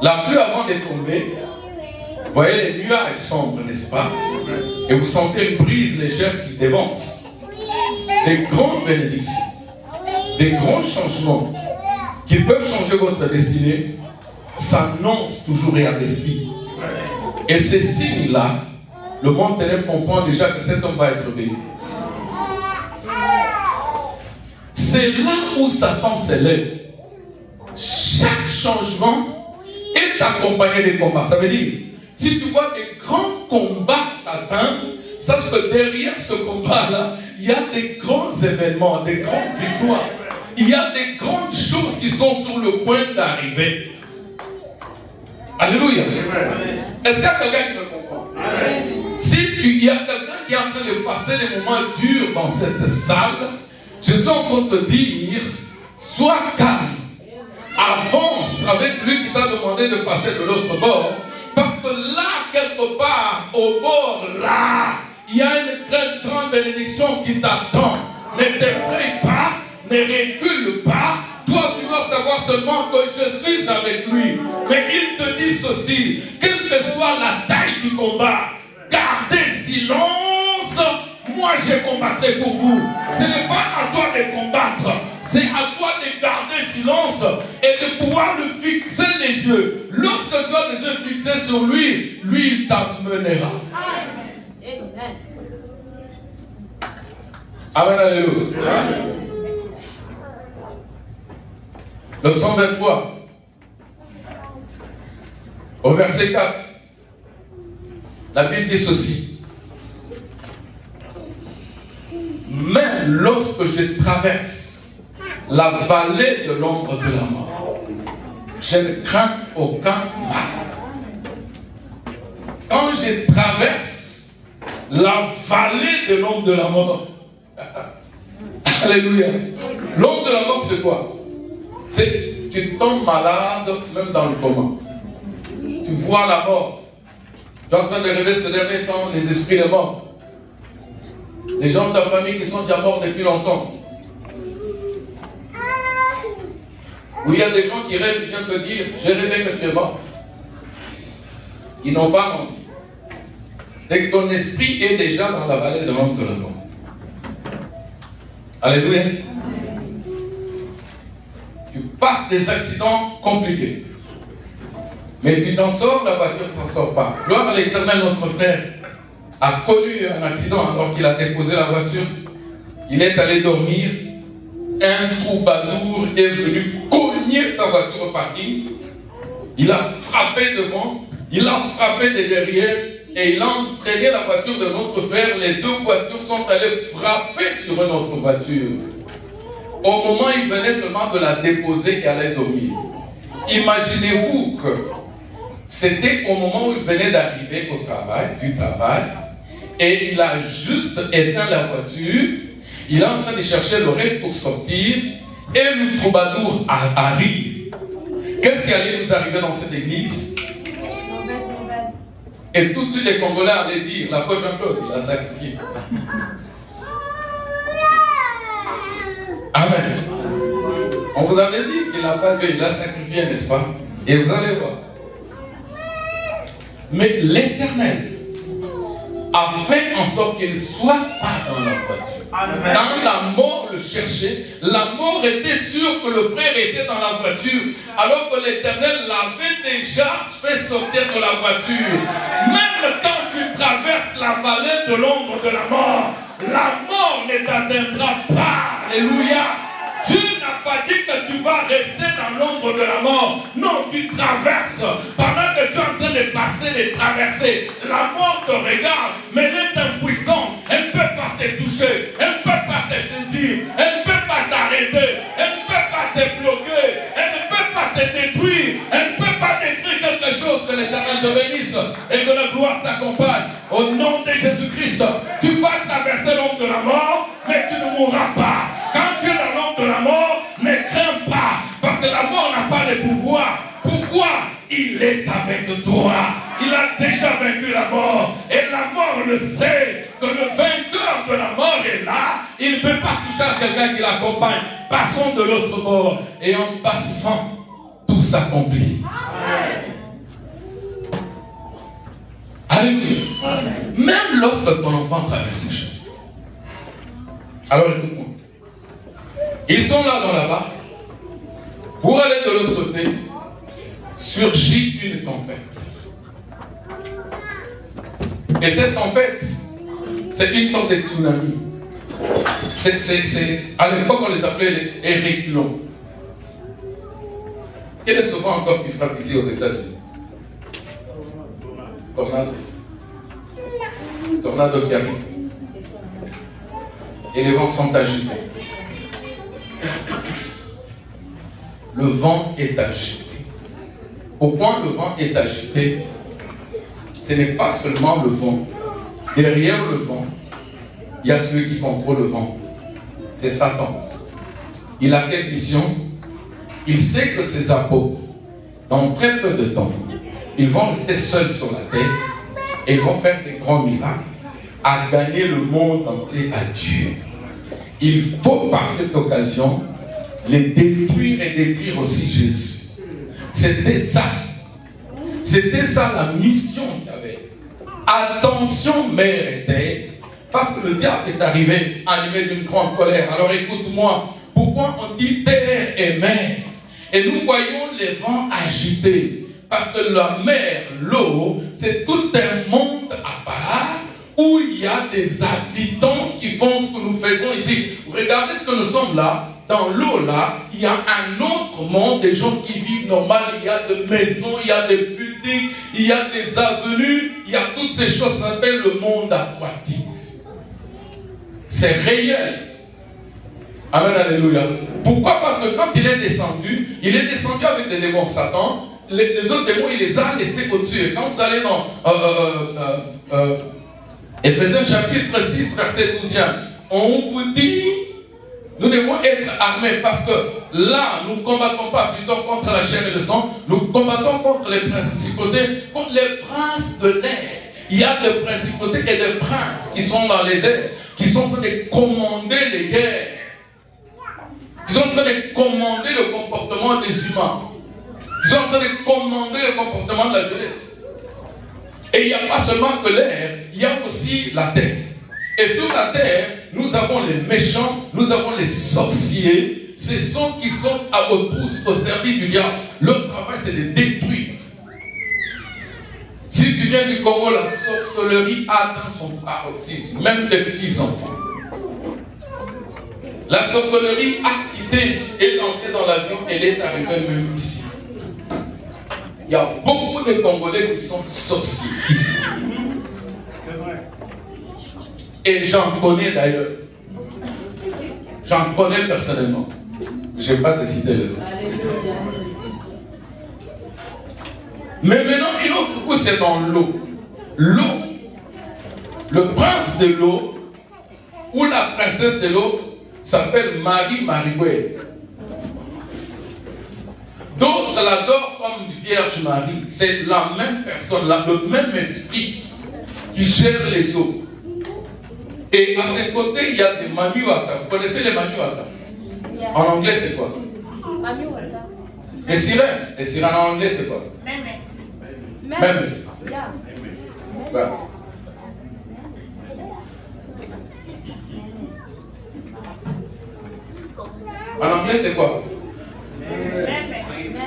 La pluie avant de tomber, vous voyez les nuages sombres, n'est-ce pas? Et vous sentez une brise légère qui dévance. Des grandes bénédictions, des grands changements qui peuvent changer votre destinée, s'annoncent toujours et à des signes. Et ces signes-là, le monde terrestre comprend déjà que cet homme va être béni. C'est là où Satan s'élève. Chaque changement est accompagné des combats. Ça veut dire, si tu vois des grands combats t'atteindre, sache que derrière ce combat-là, il y a des grands événements, des grandes victoires. Il y a des grandes choses qui sont sur le point d'arriver. Alléluia. Est-ce qu'il y a quelqu'un qui me comprend? Si il y a quelqu'un qui est en train de passer des moments durs dans cette salle, je suis en train de te dire, sois calme. Avance avec celui qui t'a demandé de passer de l'autre bord. Parce que là, quelque part, au bord, là, il y a une très grande bénédiction qui t'attend. Ne t'effraie pas, ne recule pas. Toi, tu dois savoir seulement que je suis avec lui. Mais il te dit ceci, quelle que soit la taille du combat, gardez silence. Moi, je combattrai pour vous. Ce n'est pas à toi de combattre. C'est à toi de garder silence et de pouvoir le fixer les yeux. Lorsque tu as les yeux fixés sur lui, lui, il t'amènera. Amen, alléluia. Le psaume 23, au verset 4, la Bible dit ceci. Même lorsque je traverse la vallée de l'ombre de la mort, je ne crains aucun mal. Quand je traverse la vallée de l'ombre de la mort, alléluia. L'ombre de la mort, c'est quoi? Tu tombes malade même dans le coma. Tu vois la mort. Tu es en train de rêver ce dernier temps les esprits de mort. Les gens de ta famille qui sont déjà morts depuis longtemps. Ou il y a des gens qui rêvent, qui viennent te dire, j'ai rêvé que tu es mort. Ils n'ont pas menti. C'est que ton esprit est déjà dans la vallée de l'ombre de la mort. Alléluia. Tu passes des accidents compliqués. Mais tu t'en sors, la voiture ne s'en sort pas. Gloire à l'Éternel, notre frère a connu un accident alors qu'il a déposé la voiture. Il est allé dormir. Un troubadour est venu cogner sa voiture au parking. Il a frappé devant, il a frappé de derrière et il a entraîné la voiture de notre frère. Les deux voitures sont allées frapper sur notre voiture. Au moment où il venait seulement de la déposer et allait dormir. Imaginez-vous que c'était au moment où il venait d'arriver au travail, du travail, et il a juste éteint la voiture. Il est en train de chercher le reste pour sortir, et le troubadour arrive. Qu'est-ce qui allait nous arriver dans cette église? Et tout de suite les Congolais allaient dire, la poche un peu, il a sacrifié. Amen. On vous avait dit qu'il n'a pas Dieu, il a sacrifié, n'est-ce pas? Et vous allez voir. Mais l'Éternel a fait en sorte qu'il ne soit pas dans la voiture. Amen. Dans la mort le cherchait, la mort était sûre que le frère était dans la voiture, alors que l'Éternel l'avait déjà fait sortir de la voiture. Même quand tu traverses la vallée de l'ombre de la mort ne t'atteindra pas. Alléluia. Dieu n'a pas dit que tu vas rester dans l'ombre de la mort. Non, tu traverses. Pendant que tu es en train de passer, de traverser, la mort te regarde, mais elle est impuissante. Elle ne peut pas te toucher. Elle ne peut pas te saisir. Elle ne peut pas t'arrêter. Elle ne peut pas te bloquer. Elle ne peut pas te détruire. Elle ne peut pas détruire quelque chose. Que l'Éternel te bénisse et que la gloire t'accompagne. Au nom de Jésus-Christ, tu vas traverser l'ombre de la mort, mais tu ne mourras pas. Quand tu es dans l'ombre de la mort, ne crains pas, parce que la mort n'a pas de pouvoir. Pourquoi? Il est avec toi. Il a déjà vaincu la mort. Et la mort le sait, que le vainqueur de la mort est là. Il ne peut pas toucher à quelqu'un qui l'accompagne. Passons de l'autre bord. Et en passant, tout s'accomplit. Alléluia. Même lorsque ton enfant traverse ces choses. Alors écoute-moi. Ils sont là dans la barque. Pour aller de l'autre côté, surgit une tempête. Et cette tempête, c'est une sorte de tsunami. À l'époque, on les appelait les hériclons. Quel est ce vent encore qui frappe ici aux États-Unis? Tornado. Tornado qui arrive. Et les vents sont agités. Le vent est agité. Au point le vent est agité, ce n'est pas seulement le vent. Derrière le vent, il y a celui qui contrôle le vent. C'est Satan. Il a quelle mission? Il sait que ses apôtres, dans très peu de temps, ils vont rester seuls sur la terre et ils vont faire des grands miracles à gagner le monde entier à Dieu. Il faut par cette occasion les détruire et détruire aussi Jésus. C'était ça. C'était ça la mission qu'il y avait. Attention, mer et terre, parce que le diable est arrivé animé d'une grande colère. Alors écoute-moi, pourquoi on dit terre et mer? Et nous voyons les vents agités. Parce que la mer, l'eau, c'est tout un monde à part où il y a des habitants qui font ce que nous faisons ici. Regardez ce que nous sommes là. Dans l'eau là, il y a un autre monde, des gens qui vivent normal, il y a des maisons, il y a des buildings, il y a des avenues, il y a toutes ces choses, ça s'appelle le monde aquatique. C'est réel. Amen, alléluia. Pourquoi? Parce que quand il est descendu avec des démons. Satan, les autres démons, il les a laissés au-dessus. Et quand vous allez dans Éphésiens chapitre 6, verset 12, on vous dit, nous devons être armés parce que là, nous ne combattons pas plutôt contre la chair et le sang, nous combattons contre les principautés, contre les princes de l'air. Il y a des principautés et des princes qui sont dans les airs, qui sont en train de commander les guerres, qui sont en train de commander le comportement des humains, qui sont en train de commander le comportement de la jeunesse. Et il n'y a pas seulement que l'air, il y a aussi la terre. Et sur la terre, nous avons les méchants, nous avons les sorciers. Ce sont qui sont à tous au service du diable. Leur travail, c'est de détruire. Si tu viens du Congo, la sorcellerie atteint son paroxysme, même des petits enfants. La sorcellerie a quitté, est entrée dans l'avion, elle est arrivée même ici. Il y a beaucoup de Congolais qui sont sorciers ici. Et j'en connais d'ailleurs. J'en connais personnellement. Je ne vais pas te citer le nom. Mais maintenant, une autre coup, c'est dans l'eau. L'eau, le prince de l'eau, ou la princesse de l'eau, s'appelle Marie Marioué. D'autres l'adorent comme Vierge Marie. C'est la même personne, le même esprit qui gère les eaux. Et à ses côtés, il y a des Maniwaka. Vous connaissez les Maniwaka? En anglais, c'est quoi? Les sirènes. Les sirènes en anglais, c'est quoi? Memes. Voilà. En anglais, c'est quoi?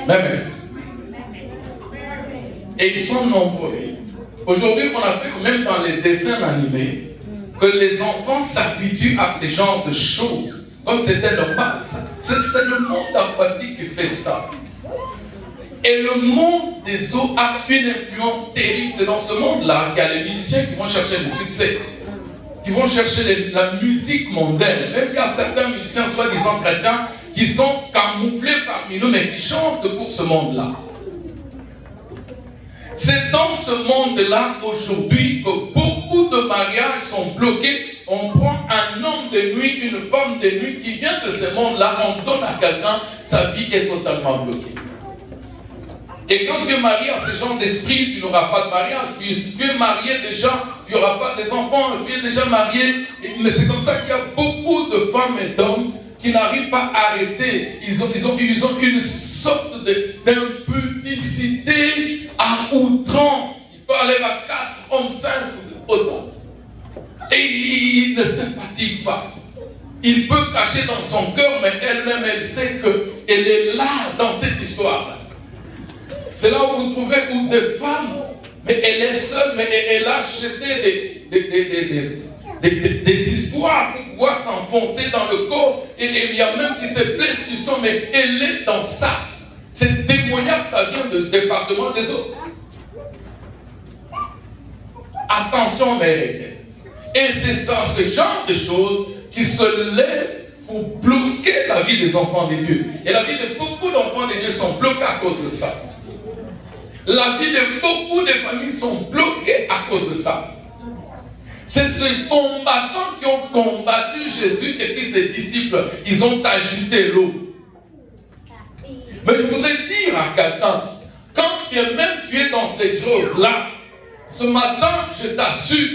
Memes. Et ils sont nombreux. Aujourd'hui, on a vu même dans les dessins animés que les enfants s'habituent à ce genre de choses, comme c'était normal. C'est le monde aquatique qui fait ça. Et le monde des eaux a une influence terrible. C'est dans ce monde-là qu'il y a les musiciens qui vont chercher le succès, qui vont chercher la musique mondaine. Même il y a certains musiciens, soi-disant chrétiens, qui sont camouflés parmi nous, mais qui chantent pour ce monde-là. C'est dans ce monde-là aujourd'hui que beaucoup de mariages sont bloqués. On prend un homme de nuit, une femme de nuit qui vient de ce monde-là, on donne à quelqu'un, sa vie est totalement bloquée. Et quand tu es marié à ce genre d'esprit, tu n'auras pas de mariage. Tu es marié déjà, tu n'auras pas des enfants, tu es déjà marié. Mais c'est comme ça qu'il y a beaucoup de femmes et d'hommes qui n'arrivent pas à arrêter. Ils ont une sorte d'impudicité à outrance. Il peut aller à 4 hommes, 5 autant. Et il ne se fatigue pas. Il peut cacher dans son cœur, mais elle-même, elle sait qu'elle est là dans cette histoire. C'est là où vous trouvez des femmes, mais elle est seule, mais elle a acheté des histoires pour pouvoir s'enfoncer dans le corps. Et il y a même qui se blesse du sang, mais elle est dans ça. C'est démoniaque, ça vient du département des eaux. Attention, mes. Et c'est ça, ce genre de choses qui se lèvent pour bloquer la vie des enfants de Dieu. Et la vie de beaucoup d'enfants de Dieu sont bloqués à cause de ça. La vie de beaucoup de familles sont bloquées à cause de ça. C'est ces combattants qui ont combattu Jésus et puis ses disciples. Ils ont agité l'eau. Mais je voudrais dire à quelqu'un, quand bien même tu es dans ces choses-là, ce matin, je t'assure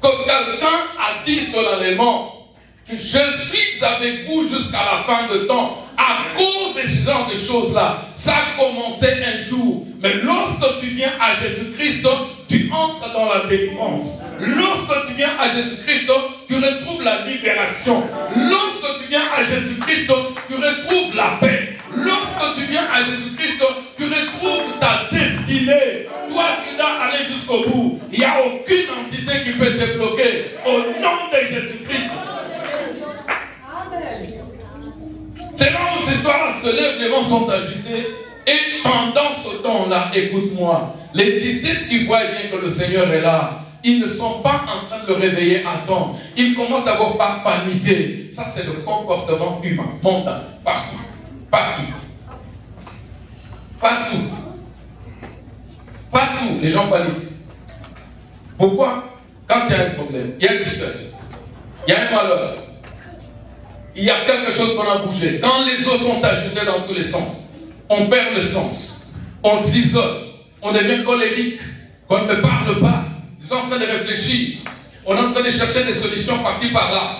que quelqu'un a dit solennellement que je suis avec vous jusqu'à la fin de temps. À cause de ce genre de choses-là, ça a commencé un jour. Mais lorsque tu viens à Jésus-Christ, tu entres dans la délivrance. Lorsque tu viens à Jésus-Christ, tu retrouves la libération. Lorsque tu viens à Jésus-Christ, tu retrouves la paix. Lorsque tu viens à Jésus-Christ, tu retrouves ta destinée. Toi, tu dois aller jusqu'au bout. Il n'y a aucune entité qui peut te bloquer. Au nom de Jésus-Christ. C'est là où ces histoires se lèvent, les vents sont agités. Et pendant ce temps-là, écoute-moi, les disciples qui voient bien que le Seigneur est là, ils ne sont pas en train de le réveiller à temps. Ils commencent d'abord par paniquer. Ça, c'est le comportement humain, mondain, partout. Partout. Partout. Partout, les gens paniquent. Pourquoi? Quand il y a un problème, il y a une situation, il y a un malheur, il y a quelque chose qu'on a bougé. Quand les eaux sont agitées dans tous les sens, on perd le sens, on s'isole, on devient colérique, on ne parle pas, ils sont en train de réfléchir, on est en train de chercher des solutions par-ci par-là.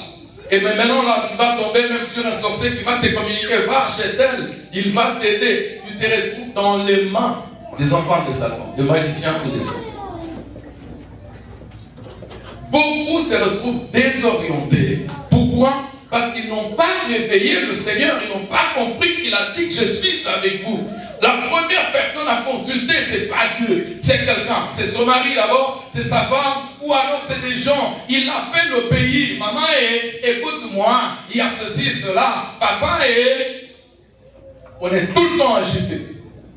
Et maintenant là, tu vas tomber même sur un sorcier qui va te communiquer, va chez elle, il va t'aider. Tu te retrouves dans les mains des enfants de Satan, de magiciens ou des sorciers. Beaucoup se retrouvent désorientés. Pourquoi? Parce qu'ils n'ont pas réveillé le Seigneur, ils n'ont pas compris qu'il a dit que je suis avec vous. La première personne à consulter, c'est pas Dieu, c'est quelqu'un. C'est son mari d'abord, c'est sa femme, ou alors c'est des gens. Il appelle au pays. Maman, écoute-moi, il y a ceci, cela. Papa, on est tout le temps agité.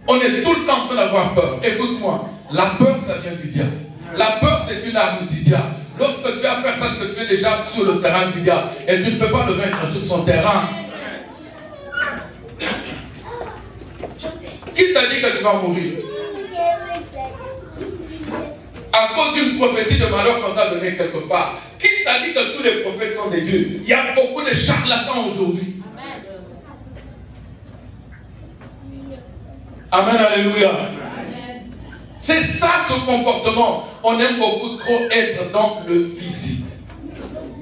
On est tout le temps en train d'avoir peur. Écoute-moi, la peur, ça vient du diable. La peur, c'est une arme du diable. Lorsque tu as peur, sache que tu es déjà sur le terrain du diable. Et tu ne peux pas le vaincre sur son terrain. Qui t'a dit que tu vas mourir? À cause d'une prophétie de malheur qu'on t'a donnée quelque part. Qui t'a dit que tous les prophètes sont des dieux? Il y a beaucoup de charlatans aujourd'hui. Amen, alléluia. C'est ça ce comportement. On aime beaucoup trop être dans le physique.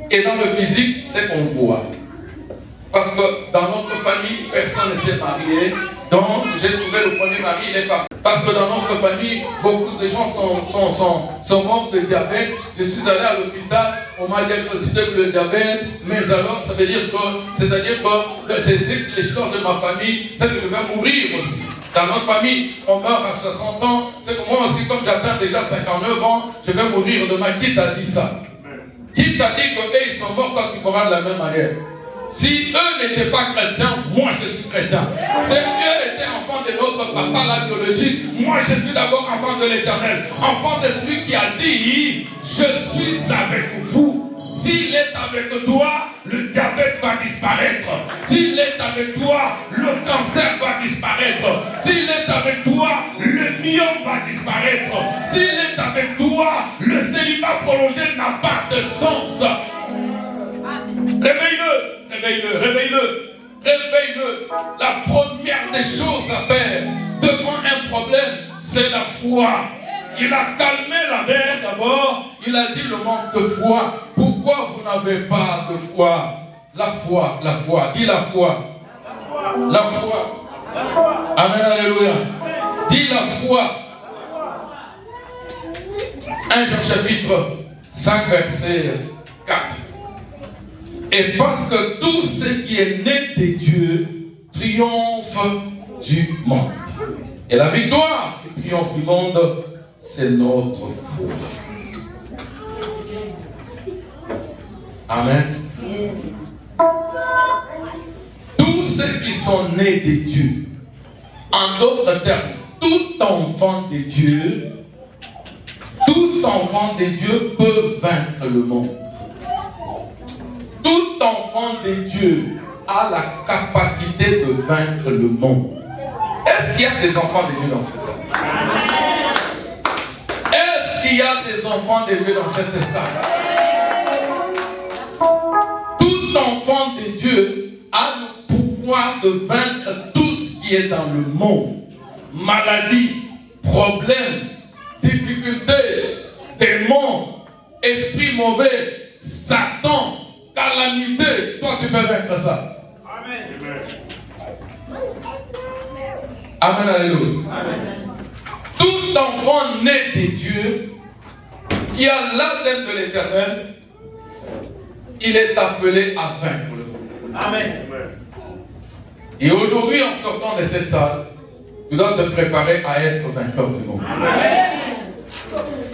Et dans le physique, c'est qu'on voit. Parce que dans notre famille, personne ne s'est marié. Donc, j'ai trouvé le premier mari, il n'est pas. Parce que dans notre famille, beaucoup de gens sont morts de diabète. Je suis allé à l'hôpital, on m'a diagnostiqué le diabète. Mais alors, ça veut dire que, c'est-à-dire que c'est l'histoire de ma famille, c'est que je vais mourir aussi. Dans notre famille, on meurt à 60 ans. C'est que moi aussi, comme j'atteins déjà 59 ans, je vais mourir demain. Qui t'a dit ça? Qui t'a dit qu'ils sont morts quand tu mourras de la même manière? Si eux n'étaient pas chrétiens, moi je suis chrétien. Si eux étaient enfants de notre papa, la biologie, moi je suis d'abord enfant de l'Éternel. Enfant de celui qui a dit, je suis avec vous. S'il est avec toi, le diabète va disparaître. S'il est avec toi, le cancer va disparaître. S'il est avec toi, le myome va disparaître. S'il est avec toi, le célibat prolongé n'a pas de sens. Réveille-le, réveille-le, réveille-le, réveille-le. La première des choses à faire devant un problème, c'est la foi. Il a calmé la mer d'abord, il a dit le manque de foi. Pourquoi vous n'avez pas de foi? La foi, la foi, dis la foi. La foi. Amen, alléluia. Dis la foi. 1 Jean chapitre 5 verset 4. Et parce que tout ce qui est né de Dieu triomphe du monde. Et la victoire qui triomphe du monde, c'est notre foi. Amen. Tous ceux qui sont nés de Dieu, en d'autres termes, tout enfant de Dieu peut vaincre le monde. Tout enfant de Dieu a la capacité de vaincre le monde. Est-ce qu'il y a des enfants de Dieu dans cette salle? Est-ce qu'il y a des enfants de Dieu dans cette salle? Tout enfant de Dieu a le pouvoir de vaincre tout ce qui est dans le monde. Maladie, problème, difficulté, démon, esprit mauvais, Satan, calamité. Toi, tu peux vaincre ça. Amen. Amen, alléluia. Amen. Tout enfant né de Dieu, qui a l'ADN de l'Éternel, il est appelé à vaincre le monde. Amen. Et aujourd'hui, en sortant de cette salle, tu dois te préparer à être vainqueur du monde. Amen.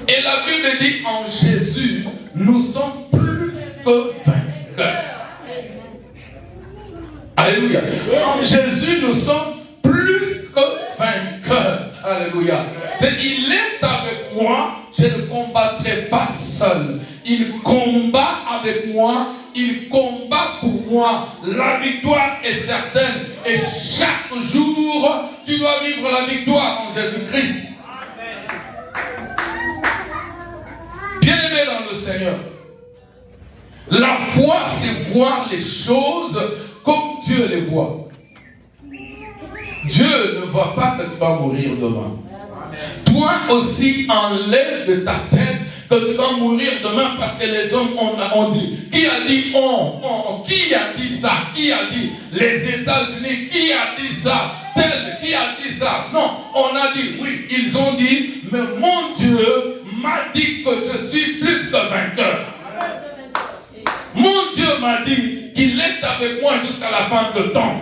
Et la Bible dit en Jésus, nous sommes plus que vainqueurs. Alléluia. En Jésus, nous sommes plus que vainqueurs. Alléluia. Il est avec moi, je ne combattrai pas seul. Il combat avec moi, il combat pour moi. La victoire est certaine. Et chaque jour, tu dois vivre la victoire en Jésus-Christ. Bien-aimé dans le Seigneur, La foi, c'est voir les choses comme Dieu les voit. Dieu ne voit pas que tu vas mourir demain. Toi aussi, enlève de ta tête que tu vas mourir demain parce que les hommes ont dit. Qui a dit on? Qui a dit ça? Qui a dit? Les États-Unis, qui a dit ça? Tel, qui a dit ça? Non, on a dit, oui, ils ont dit, mais mon Dieu m'a dit que je suis plus que vainqueur. Mon Dieu m'a dit qu'il est avec moi jusqu'à la fin de temps.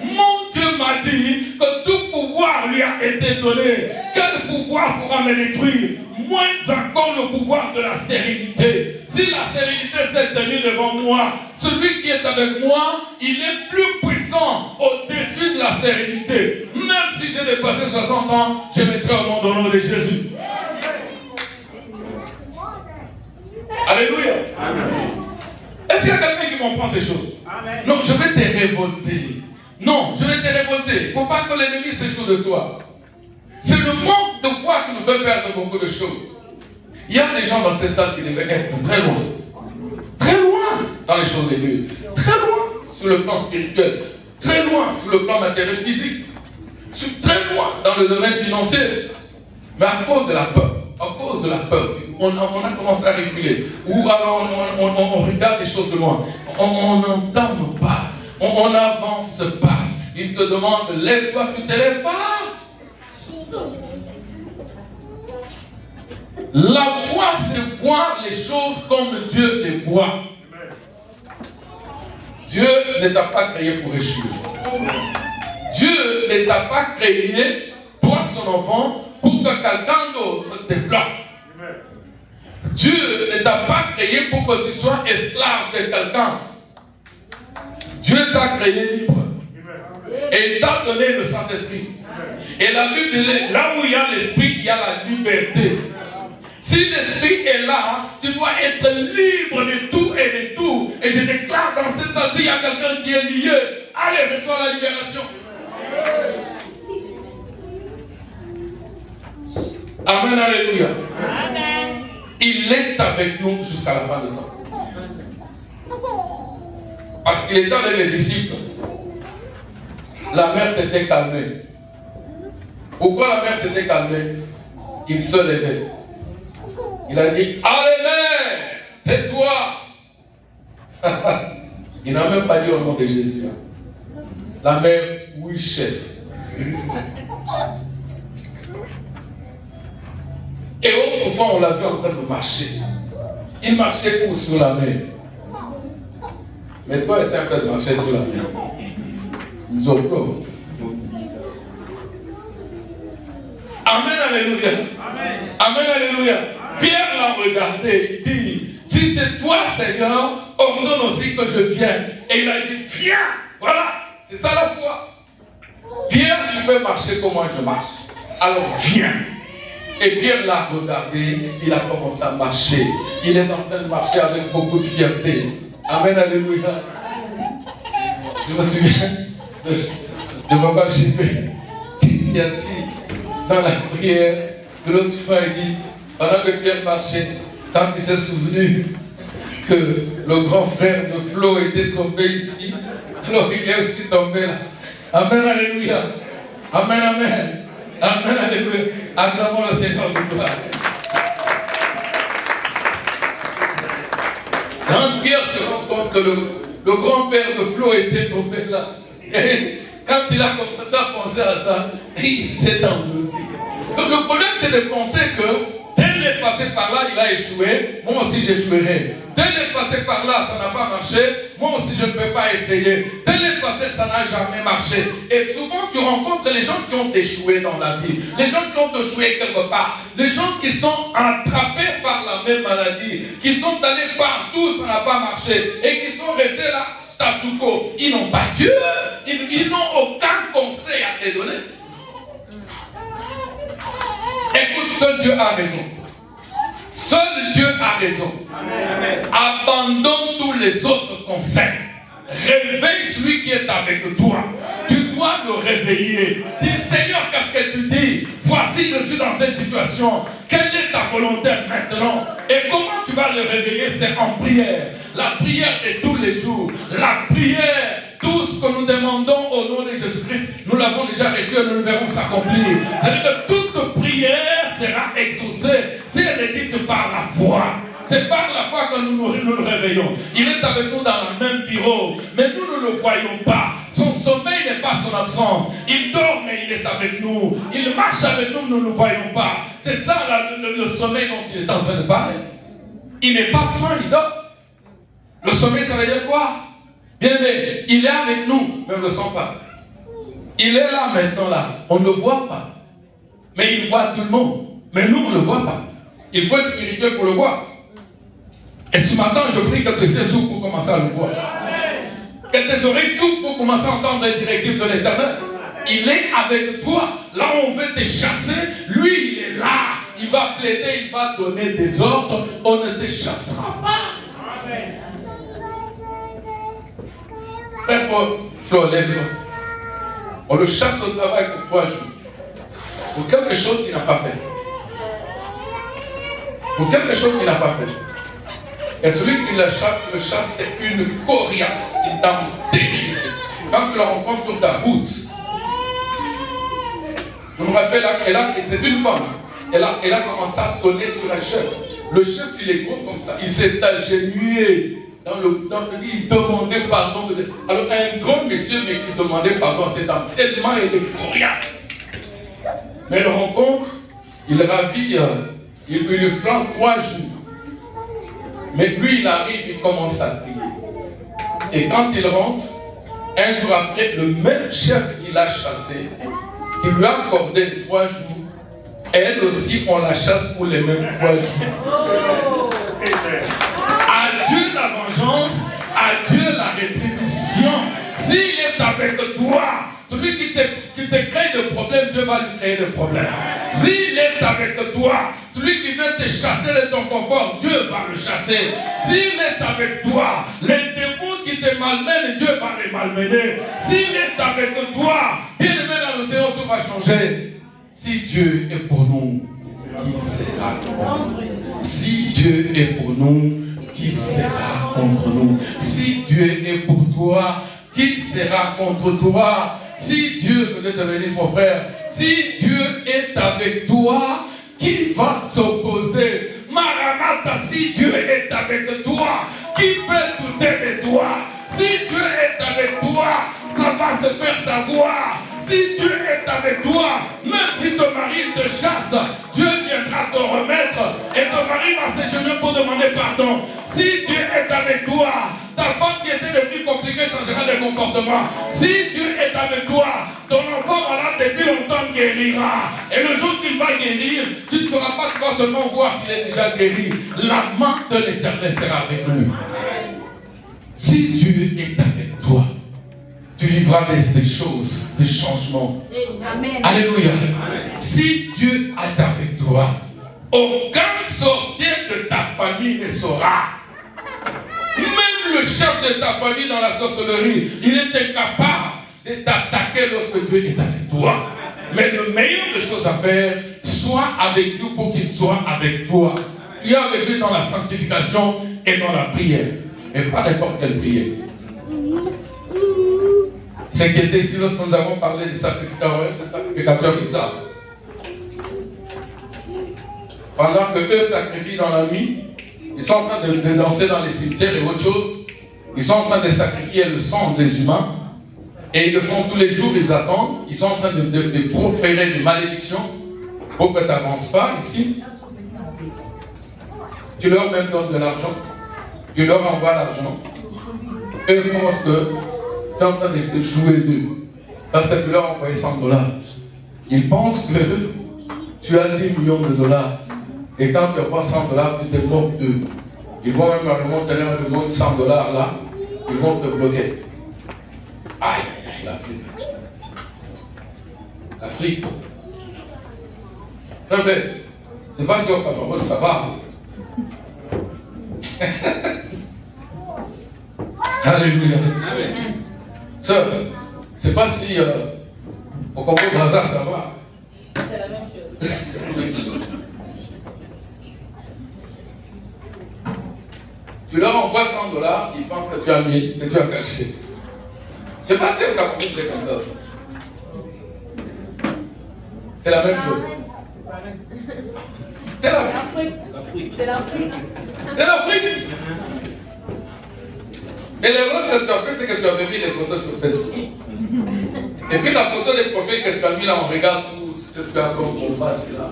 Mon Dieu m'a dit que tout pouvoir lui a été donné. Quel pouvoir pourra me détruire? Moins encore le pouvoir de la stérilité. Si la stérilité s'est tenue devant moi, celui qui est avec moi, il est plus puissant au-dessus de la stérilité. Même si j'ai dépassé 60 ans, je mettrai au monde au nom de Jésus. Alléluia. Est-ce qu'il y a quelqu'un qui comprend ces choses? Amen. Non, je vais te révolter. Non, je vais te révolter. Il ne faut pas que l'ennemi se joue de toi. C'est le manque de foi qui nous fait perdre beaucoup de choses. Il y a des gens dans cette salle qui devraient être très loin. Très loin dans les choses de Dieu. Très loin sur le plan spirituel. Très loin sur le plan matériel physique. Très loin dans le domaine financier. Mais à cause de la peur. À cause de la peur, on a commencé à reculer. Ou alors on regarde les choses de loin. On n'entame pas. On n'avance pas. Il te demande, lève-toi, tu ne te lèves pas. La foi, c'est voir les choses comme Dieu les voit. Dieu ne t'a pas créé pour échouer. Dieu ne t'a pas créé, toi son enfant, pour que quelqu'un d'autre te bloque. Dieu ne t'a pas créé pour que tu sois esclave de quelqu'un. Dieu t'a créé libre. Et il t'a donné le Saint-Esprit. Et la Bible dit, là où il y a l'Esprit, il y a la liberté. Si l'Esprit est là, tu dois être libre de tout et de tout. Et je déclare dans cette salle, s'il y a quelqu'un qui est lié, allez, reçois la libération. Amen, alléluia. Amen. Il est avec nous jusqu'à la fin de temps. Parce qu'il était avec les disciples. La mer s'était calmée. Pourquoi la mer s'était calmée? Il se levait. Il a dit, allez mer, tais-toi. Il n'a même pas dit au nom de Jésus. La mer, oui chef. Et autrefois, on l'a vu en train de marcher. Il marchait où sur la mer? Mais toi, essaie en train de marcher sur la mer. Nous avons peur. Amen, alléluia. Amen, amen, alléluia. Amen. Pierre l'a regardé, il dit, si c'est toi, Seigneur, ordonne aussi que je vienne. Et il a dit, viens. Voilà, c'est ça la foi. Pierre, tu peux marcher comme moi je marche. Alors viens. Et Pierre l'a regardé, il a commencé à marcher. Il est en train de marcher avec beaucoup de fierté. Amen, alléluia. Je me souviens de Papa JP qui a dit dans la prière de l'autre fois, il dit, pendant que Pierre marchait, quand il s'est souvenu que le grand frère de Flo était tombé ici, alors il est aussi tombé là. Amen, alléluia. Amen, amen. Amen, alléluia. Acclamons le Seigneur de gloire. Quand Pierre se rend compte que le grand-père de Flo était tombé là, et quand il a commencé à penser à ça, il s'est englouti. Donc le problème, c'est de penser que tel est passé par là, il a échoué, moi aussi j'échouerai. Tel est passé par là, ça n'a pas marché, moi aussi je ne peux pas essayer. Tel est passé, ça n'a jamais marché. Et souvent tu rencontres les gens qui ont échoué dans la vie, les gens qui ont échoué quelque part, les gens qui sont attrapés par la même maladie, qui sont allés partout, ça n'a pas marché, et qui sont restés là, statu quo. Ils n'ont pas Dieu, ils n'ont aucun conseil à te donner. Écoute, seul Dieu a raison. Seul Dieu a raison. Amen. Abandonne tous les autres conseils. réveille celui qui est avec toi. Tu dois le réveiller. Dis, Seigneur, qu'est-ce que tu dis? Voici, je suis dans cette situation. Quelle est ta volonté maintenant? Et comment tu vas le réveiller? C'est en prière. La prière de tous les jours. La prière, tout ce que nous demandons au nom de Jésus-Christ, nous l'avons déjà reçu et nous le verrons s'accomplir. C'est-à-dire que toute prière sera exaucée si elle est dite par la foi. C'est par la foi que nous le réveillons. Il est avec nous dans le même bureau, mais nous ne le voyons pas. Son sommeil n'est pas son absence. Il dort, mais il est avec nous. Il marche avec nous, nous ne le voyons pas. C'est ça le sommeil dont il est en train de parler. Il n'est pas absent, il dort. Le sommeil, ça veut dire quoi? Bien aimé, il est avec nous, mais on ne le sent pas. Il est là maintenant, là. On ne le voit pas. Mais il voit tout le monde. Mais nous, on ne le voit pas. Il faut être spirituel pour le voir. Et ce matin, je prie que tes yeux s'ouvrent pour commencer à le voir. Que tes oreilles s'ouvrent pour commencer à entendre les directives de l'Éternel. Il est avec toi. Là où on veut te chasser, lui, il est là. Il va plaider, il va donner des ordres. On ne te chassera pas. Amen. Frère Flo, lève-toi. On le chasse au travail pour 3 jours. Pour quelque chose qu'il n'a pas fait. Pour quelque chose qu'il n'a pas fait. Et celui qui le chasse, c'est une coriace, une dame terrible. Quand tu la rencontres sur ta route, je me rappelle, c'est une femme. Elle a commencé à tonner sur un chef. Le chef, il est gros comme ça. Il s'est agenouillé. Il demandait pardon. Alors, un grand monsieur, mais qui demandait pardon à cette dame. Tellement elle est coriace. Mais le rencontre, il ravit, il lui flanque 3 jours. Mais lui, il arrive, il commence à prier. Et quand il rentre, un jour après, le même chef qui l'a chassé, qui lui a accordé 3 jours, elle aussi, on la chasse pour les mêmes 3 jours. À Dieu la vengeance, à Dieu la rétribution. S'il est avec toi, celui qui te crée des problèmes, Dieu va lui créer des problèmes. S'il est avec toi, celui qui veut te chasser de ton confort, Dieu va le chasser. S'il est avec toi, les démons qui te malmènent, Dieu va les malmener. S'il est avec toi, bien aimé dans le Seigneur, tout va changer. Si Dieu est pour nous, qui sera contre nous? Si Dieu est pour nous, qui sera contre nous? Si Dieu est pour toi, qui sera contre toi? Si Dieu, peut-être te bénir mon frère, si Dieu est avec toi, qui va s'opposer? Maranatha, si Dieu est avec toi, qui peut douter de toi? Si Dieu est avec toi, ça va se faire savoir. Si Dieu est avec toi, même si ton mari te chasse, Dieu viendra te remettre et ton mari va s'égenouiller pour demander pardon. Si Dieu est avec toi, ta femme qui était devenue compliquée changera de comportement. Si Dieu est avec toi, ton enfant voilà depuis longtemps guérira. Et le jour qu'il va guérir, tu ne feras pas, tu vas seulement voir qu'il est déjà guéri. La main de l'Éternel sera avec lui. Si Dieu est avec toi, tu vivras des choses, des changements. Amen. Alléluia. Amen. Si Dieu est avec toi, aucun sorcier de ta famille ne saura. Même le chef de ta famille dans la sorcellerie, il est incapable de t'attaquer lorsque Dieu est avec toi. Mais le meilleur des choses à faire, sois avec lui pour qu'il soit avec toi. Tu es avec lui dans la sanctification et dans la prière. Et pas n'importe quelle prière. Ce qui était ici lorsque nous avons parlé des sacrificateurs bizarres. Pendant que eux sacrifient dans la nuit, ils sont en train de danser dans les cimetières et autre chose. Ils sont en train de sacrifier le sang des humains. Et ils le font tous les jours, ils attendent. Ils sont en train de proférer des malédictions pour que tu n'avances pas ici. Tu leur même donnes de l'argent. Tu leur envoies l'argent. Eux pensent que tu es en train de jouer d'eux. Parce que tu leur as envoyé $100. Ils pensent que tu as 10 millions de dollars. Et quand tu as $100, tu te moques d'eux. Ils vont même à remonter leur demande $100 là. Ils vont te bloquer. Aïe, l'Afrique. L'Afrique. Faiblesse. Je ne sais pas si au Cameroun ça va. Alléluia. Sœur, c'est pas si au Congo Brazza ça va. C'est la même chose. Tu leur envoies $100, ils pensent que tu as mis, mais tu as caché. Je sais pas si au Cameroun c'est comme ça. C'est la même chose. C'est l'Afrique. C'est l'Afrique. C'est l'Afrique. Et l'erreur que tu as fait, c'est que tu as mis les photos sur Facebook. Et puis la photo des prophètes que tu as mis là, on regarde tout ce que tu as comme ton face là.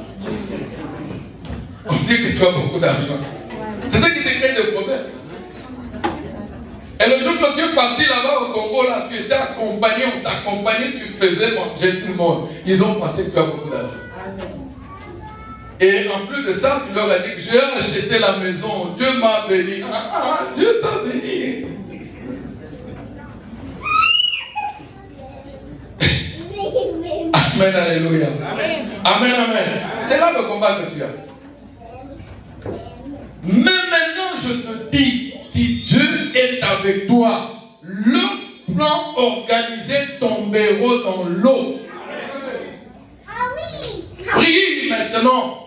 On dit que tu as beaucoup d'argent. C'est ça qui te crée des problèmes. Et le jour que tu es parti là-bas au Congo, là, tu étais accompagné, on t'accompagnait, tu faisais manger tout le monde. Ils ont pensé que tu as beaucoup d'argent. Et en plus de ça, tu leur as dit que j'ai acheté la maison, Dieu m'a béni. Dieu t'a béni. Amen, alléluia. Amen, amen. C'est là le combat que tu as. Mais maintenant, je te dis, si Dieu est avec toi, le plan organisé tomberont dans l'eau. Prie maintenant.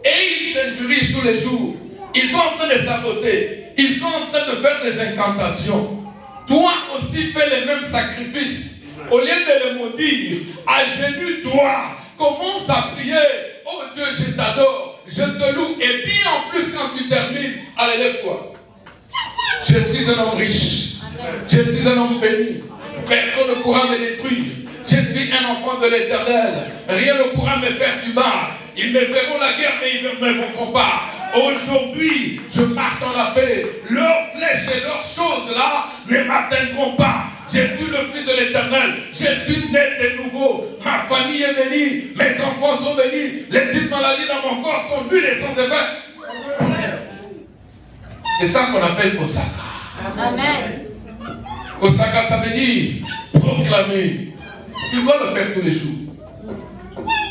Et ils t'injurient tous les jours. Ils sont en train de saboter. Ils sont en train de faire des incantations. Toi aussi fais les mêmes sacrifices. Au lieu de les maudire, agenouille-toi. Commence à prier. Oh Dieu, je t'adore. Je te loue. Et puis en plus, quand tu termines, allez, lève-toi. Je suis un homme riche. Je suis un homme béni. Personne ne pourra me détruire. Je suis un enfant de l'Éternel. Rien ne pourra me faire du mal. Ils me feront la guerre, mais ils ne me feront pas. Aujourd'hui, je marche dans la paix. Leurs flèches et leurs choses là ne m'atteindront pas. Je suis le fils de l'Éternel. Je suis né de nouveau. Ma famille est bénie. Mes enfants sont bénis. Les petites maladies dans mon corps sont nulles et sans effet. C'est ça qu'on appelle Osaka. Amen. Osaka, ça veut dire proclamer. Tu dois le faire tous les jours.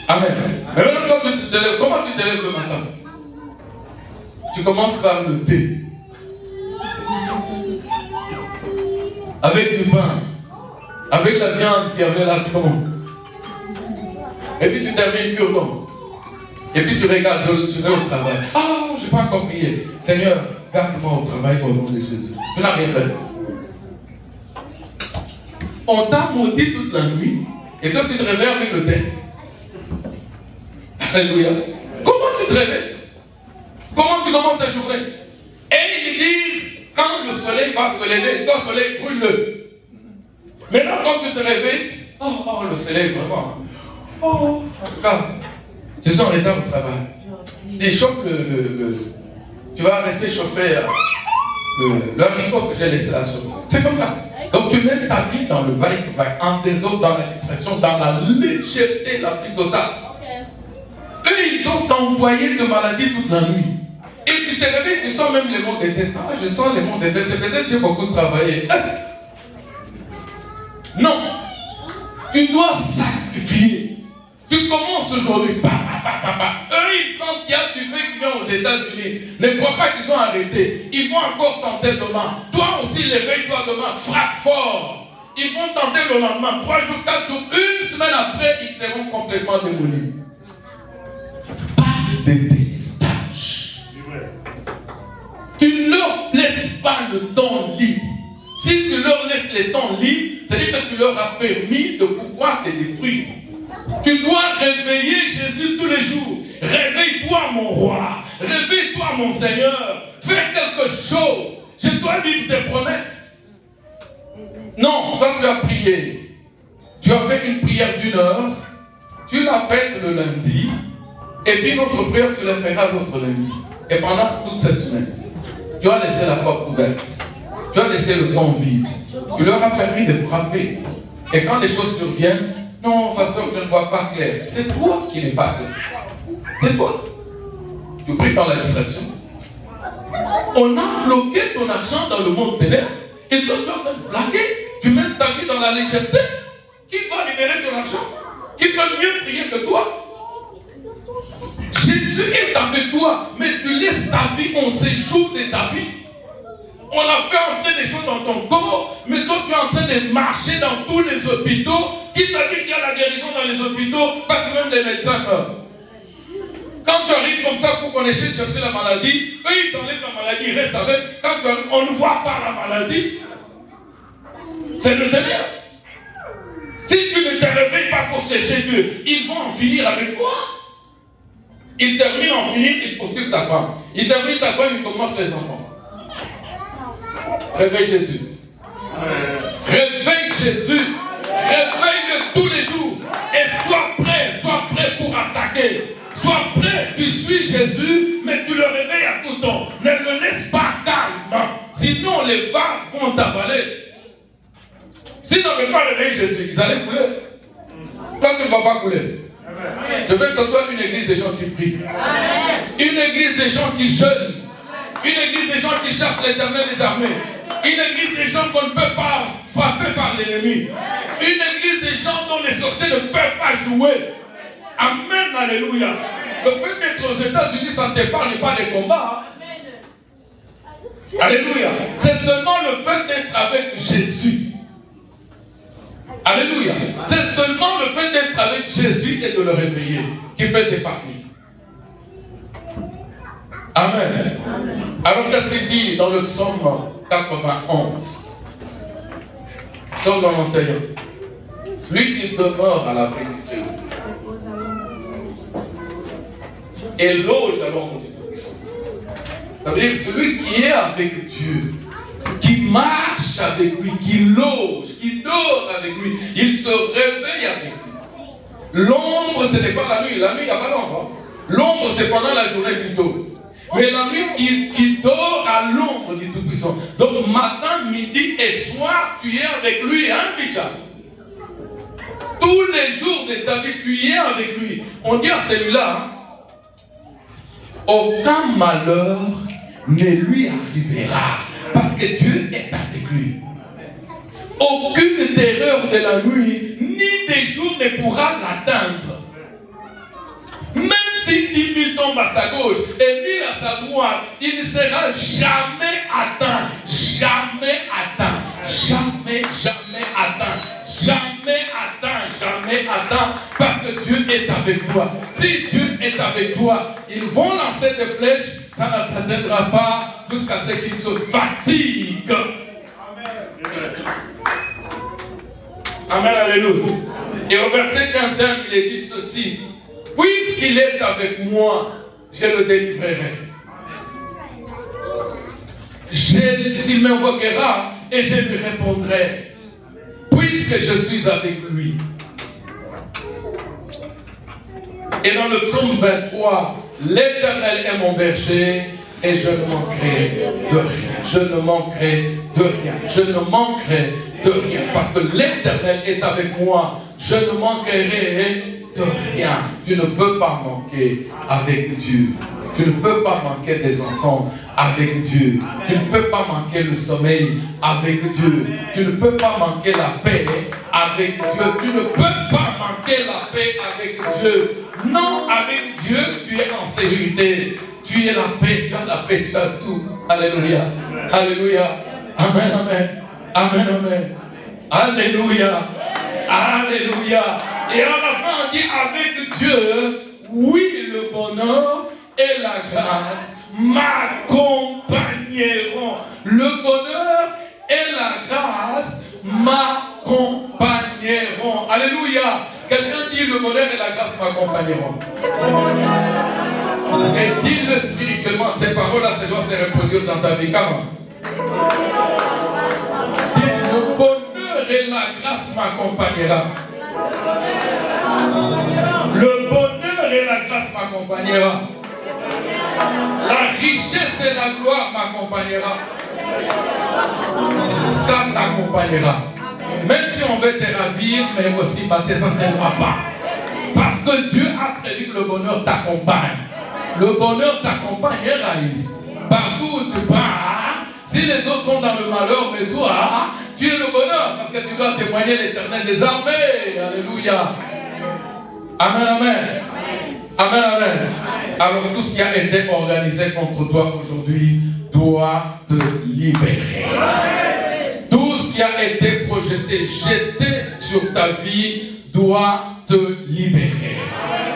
Amen. Mais maintenant, quand tu te lèves, comment tu te lèves le matin? Tu commences par le thé. Avec du pain. Avec la viande qui avait là, tu commences. Et puis tu termines cure-dent. Et puis tu regardes, je vais au travail. Ah, je n'ai pas encore prié. Seigneur, garde-moi au travail au nom de Jésus. Tu n'as rien fait. On t'a maudit toute la nuit. Et toi, tu te réveilles avec le thé. Alléluia. Comment tu te réveilles? Comment tu commences ta journée? Et ils disent, quand le soleil va se lever, ton soleil brûle-le. Maintenant, quand tu te réveilles, oh, le soleil vraiment. Oh, en tout cas, je suis en retard au travail. Il chauffe tu vas rester chauffé l'haricot que j'ai laissé là sur. C'est comme ça. Donc tu mets ta vie dans le va-et-vient, en désordre, dans la distraction, dans la légèreté la plus totale. Eux, ils ont envoyé de maladies toute la nuit. Et tu te réveilles, tu sens même les maux de tête. Ah, je sens les maux de tête. C'est peut-être que j'ai beaucoup travaillé. Non. Tu dois sacrifier. Tu commences aujourd'hui. Eux, ils sentent qu'il y a du fait qui vient aux États-Unis. Ne crois pas qu'ils ont arrêté. Ils vont encore tenter demain. Toi aussi, réveille-toi demain. Frappe fort. Ils vont tenter le lendemain. 3 jours, 4 jours. Une semaine après, ils seront complètement démolis. Pas de délestage. Tu ne leur laisses pas le temps libre. Si tu leur laisses le temps libre, c'est-à-dire que tu leur as permis de pouvoir te détruire. Tu dois réveiller Jésus tous les jours. Réveille-toi mon roi. Réveille-toi mon Seigneur. Fais quelque chose. Je dois vivre tes promesses. Non, quand tu as prié, tu as fait une prière d'1 heure. Tu l'as faite le lundi. Et puis notre prière, tu la feras l'autre lundi. Et pendant toute cette semaine, tu as laissé la porte ouverte. Tu as laissé le temps vide. Tu leur as permis de frapper. Et quand les choses surviennent, non, façon je ne vois pas clair. C'est toi qui n'es pas clair. C'est toi. Tu pries dans la distraction. On a bloqué ton argent dans le monde ténèbres. Et toi, tu es en train de blaguer. Tu mets ta vie dans la légèreté. Qui va libérer ton argent? Qui peut mieux prier que toi? Jésus est avec toi, mais tu laisses ta vie en séjour de ta vie. On a fait entrer des choses dans ton corps, mais toi tu es en train de marcher dans tous les hôpitaux. Qui t'a dit qu'il y a la guérison dans les hôpitaux? Parce que même les médecins meurent. Quand tu arrives comme ça pour qu'on essaie de chercher la maladie, eux ils t'enlèvent la maladie, ils restent avec. Quand tu arrives, on ne voit pas la maladie. C'est le ténèbre. Si tu ne te réveilles pas pour chercher Dieu, ils vont en finir avec toi. Ils terminent en finir, ils poursuivent ta femme. Ils terminent ta femme, ils commencent les enfants. Réveille Jésus. Réveille Jésus. Réveille-le tous les jours. Et sois prêt pour attaquer. Sois prêt, tu suis Jésus, mais tu le réveilles à tout temps. Ne le laisse pas calme. Sinon les vagues vont t'avaler. S'ils n'avaient pas réveillé Jésus, ils allaient couler. Toi, tu ne vas pas couler. Je veux que ce soit une église des gens qui prient. Une église des gens qui jeûnent. Une église des gens qui cherchent l'Éternel des armées. Une église des gens qu'on ne peut pas frapper par l'ennemi. Une église des gens dont les sorciers ne peuvent pas jouer. Amen, alléluia. Le fait d'être aux États-Unis, ça ne t'épargne pas les combats. Alléluia. C'est seulement le fait d'être avec Jésus. Alléluia. C'est seulement le fait d'être avec Jésus et de le réveiller qui peut t'épargner. Amen. Alors qu'est-ce qu'il dit dans le psaume 91? Psaume 91. Celui qui demeure à l'abri du Dieu et loge à l'ombre du Tout-Puissant. Ça veut dire celui qui est avec Dieu, qui marche avec lui, qui loge, qui dort avec lui, il se réveille avec lui. L'ombre, ce n'est pas la nuit. La nuit, il n'y a pas d'ombre. L'ombre, c'est pendant la journée plutôt. Mais la nuit qui dort à l'ombre du Tout-Puissant. Donc matin, midi et soir, tu es avec lui, hein, déjà. Tous les jours de ta vie, tu y es avec lui. On dit à celui-là, hein, aucun malheur ne lui arrivera. Parce que Dieu est avec lui. Aucune terreur de la nuit, ni des jours ne pourra l'atteindre. Même si 10 000 tombent à sa gauche et 1000 à sa droite, il ne sera jamais atteint. Jamais atteint. Jamais, jamais atteint. Jamais atteint, jamais atteint. Parce que Dieu est avec toi. Si Dieu est avec toi, ils vont lancer des flèches, ça ne t'atteindra pas jusqu'à ce qu'ils se fatiguent. Amen, alléluia. Et au verset 15, il est dit ceci. Puisqu'il est avec moi, je le délivrerai. Il m'invoquera et je lui répondrai. Puisque je suis avec lui. Et dans le psaume 23, l'Éternel est mon berger et je ne manquerai de rien. Je ne manquerai de rien. Je ne manquerai de rien. Parce que l'Éternel est avec moi. Je ne manquerai de rien. Tu ne peux pas manquer avec Dieu. Tu ne peux pas manquer des enfants avec Dieu. Tu ne peux pas manquer le sommeil avec Dieu. Tu ne peux pas manquer la paix avec Dieu. Tu ne peux pas manquer la paix avec Dieu. Non, avec Dieu, tu es en sécurité. Tu es la paix, tu as la paix, tu as tout. Alléluia. Alléluia. Amen, amen. Amen, amen. Alléluia. Alléluia. Et à la fin, on dit avec Dieu, oui, le bonheur et la grâce m'accompagneront. Le bonheur et la grâce m'accompagneront. Alléluia. Quelqu'un dit le bonheur et la grâce m'accompagneront. Et dis-le spirituellement, ces paroles-là, ça doit se reproduire dans ta vie. Comment? Dis le bonheur et la grâce m'accompagnera. Le bonheur et la grâce m'accompagnera. La richesse et la gloire m'accompagnera. Ça t'accompagnera. Même si on veut te ravir, mais aussi ça ne t'entraînera pas. Parce que Dieu a prévu que le bonheur t'accompagne. Le bonheur t'accompagne, Raïs. Partout où tu pars, si les autres sont dans le malheur, mais toi, tu es le bonheur. Parce que tu dois témoigner l'Éternel des armées. Alléluia. Amen, amen. Amen, amen. Alors tout ce qui a été organisé contre toi aujourd'hui, doit te libérer. Tout ce qui a été projeté, jeté sur ta vie, doit te libérer.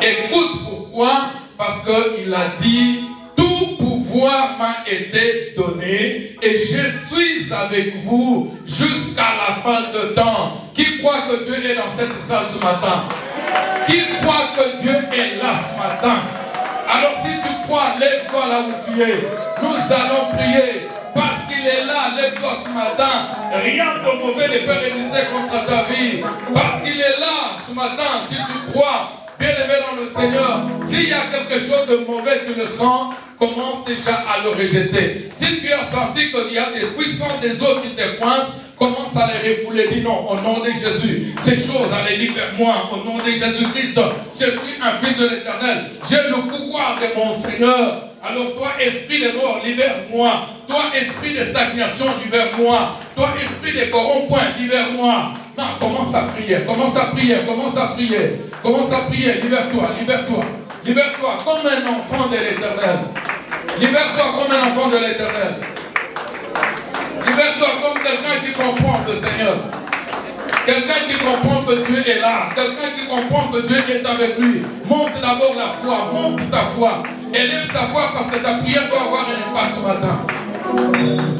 Écoute pourquoi? Parce qu'il a dit, tout pouvoir m'a été donné et je suis avec vous jusqu'à la fin de temps. Qui croit que Dieu est dans cette salle ce matin? Qui croit que Dieu est là ce matin? Alors si tu crois, lève-toi là où tu es. Nous allons prier. Parce qu'il est là, lève-toi ce matin. Rien de mauvais ne peut résister contre ta vie. Parce qu'il est là ce matin, si tu crois, bien-aimé dans le Seigneur, s'il y a quelque chose de mauvais, tu le sens, commence déjà à le rejeter. Si tu as senti qu'il y a des puissances des autres qui te coincent, commence à les refouler. Dis non, au nom de Jésus. Ces choses, allez libère-moi. Au nom de Jésus-Christ, je suis un fils de l'Éternel. J'ai le pouvoir de mon Seigneur. Alors toi, esprit de mort, libère-moi. Toi, esprit de stagnation, libère-moi. Toi, esprit de corromppoint, libère-moi. Non, commence à prier, commence à prier, commence à prier. Commence à prier, libère-toi, libère-toi. Libère-toi comme un enfant de l'Éternel. Libère-toi comme un enfant de l'Éternel. Libère-toi comme quelqu'un qui comprend le Seigneur. Quelqu'un qui comprend que Dieu est là. Quelqu'un qui comprend que Dieu est avec lui. Monte d'abord la foi. Monte ta foi. Élève ta foi parce que ta prière doit avoir un impact ce matin.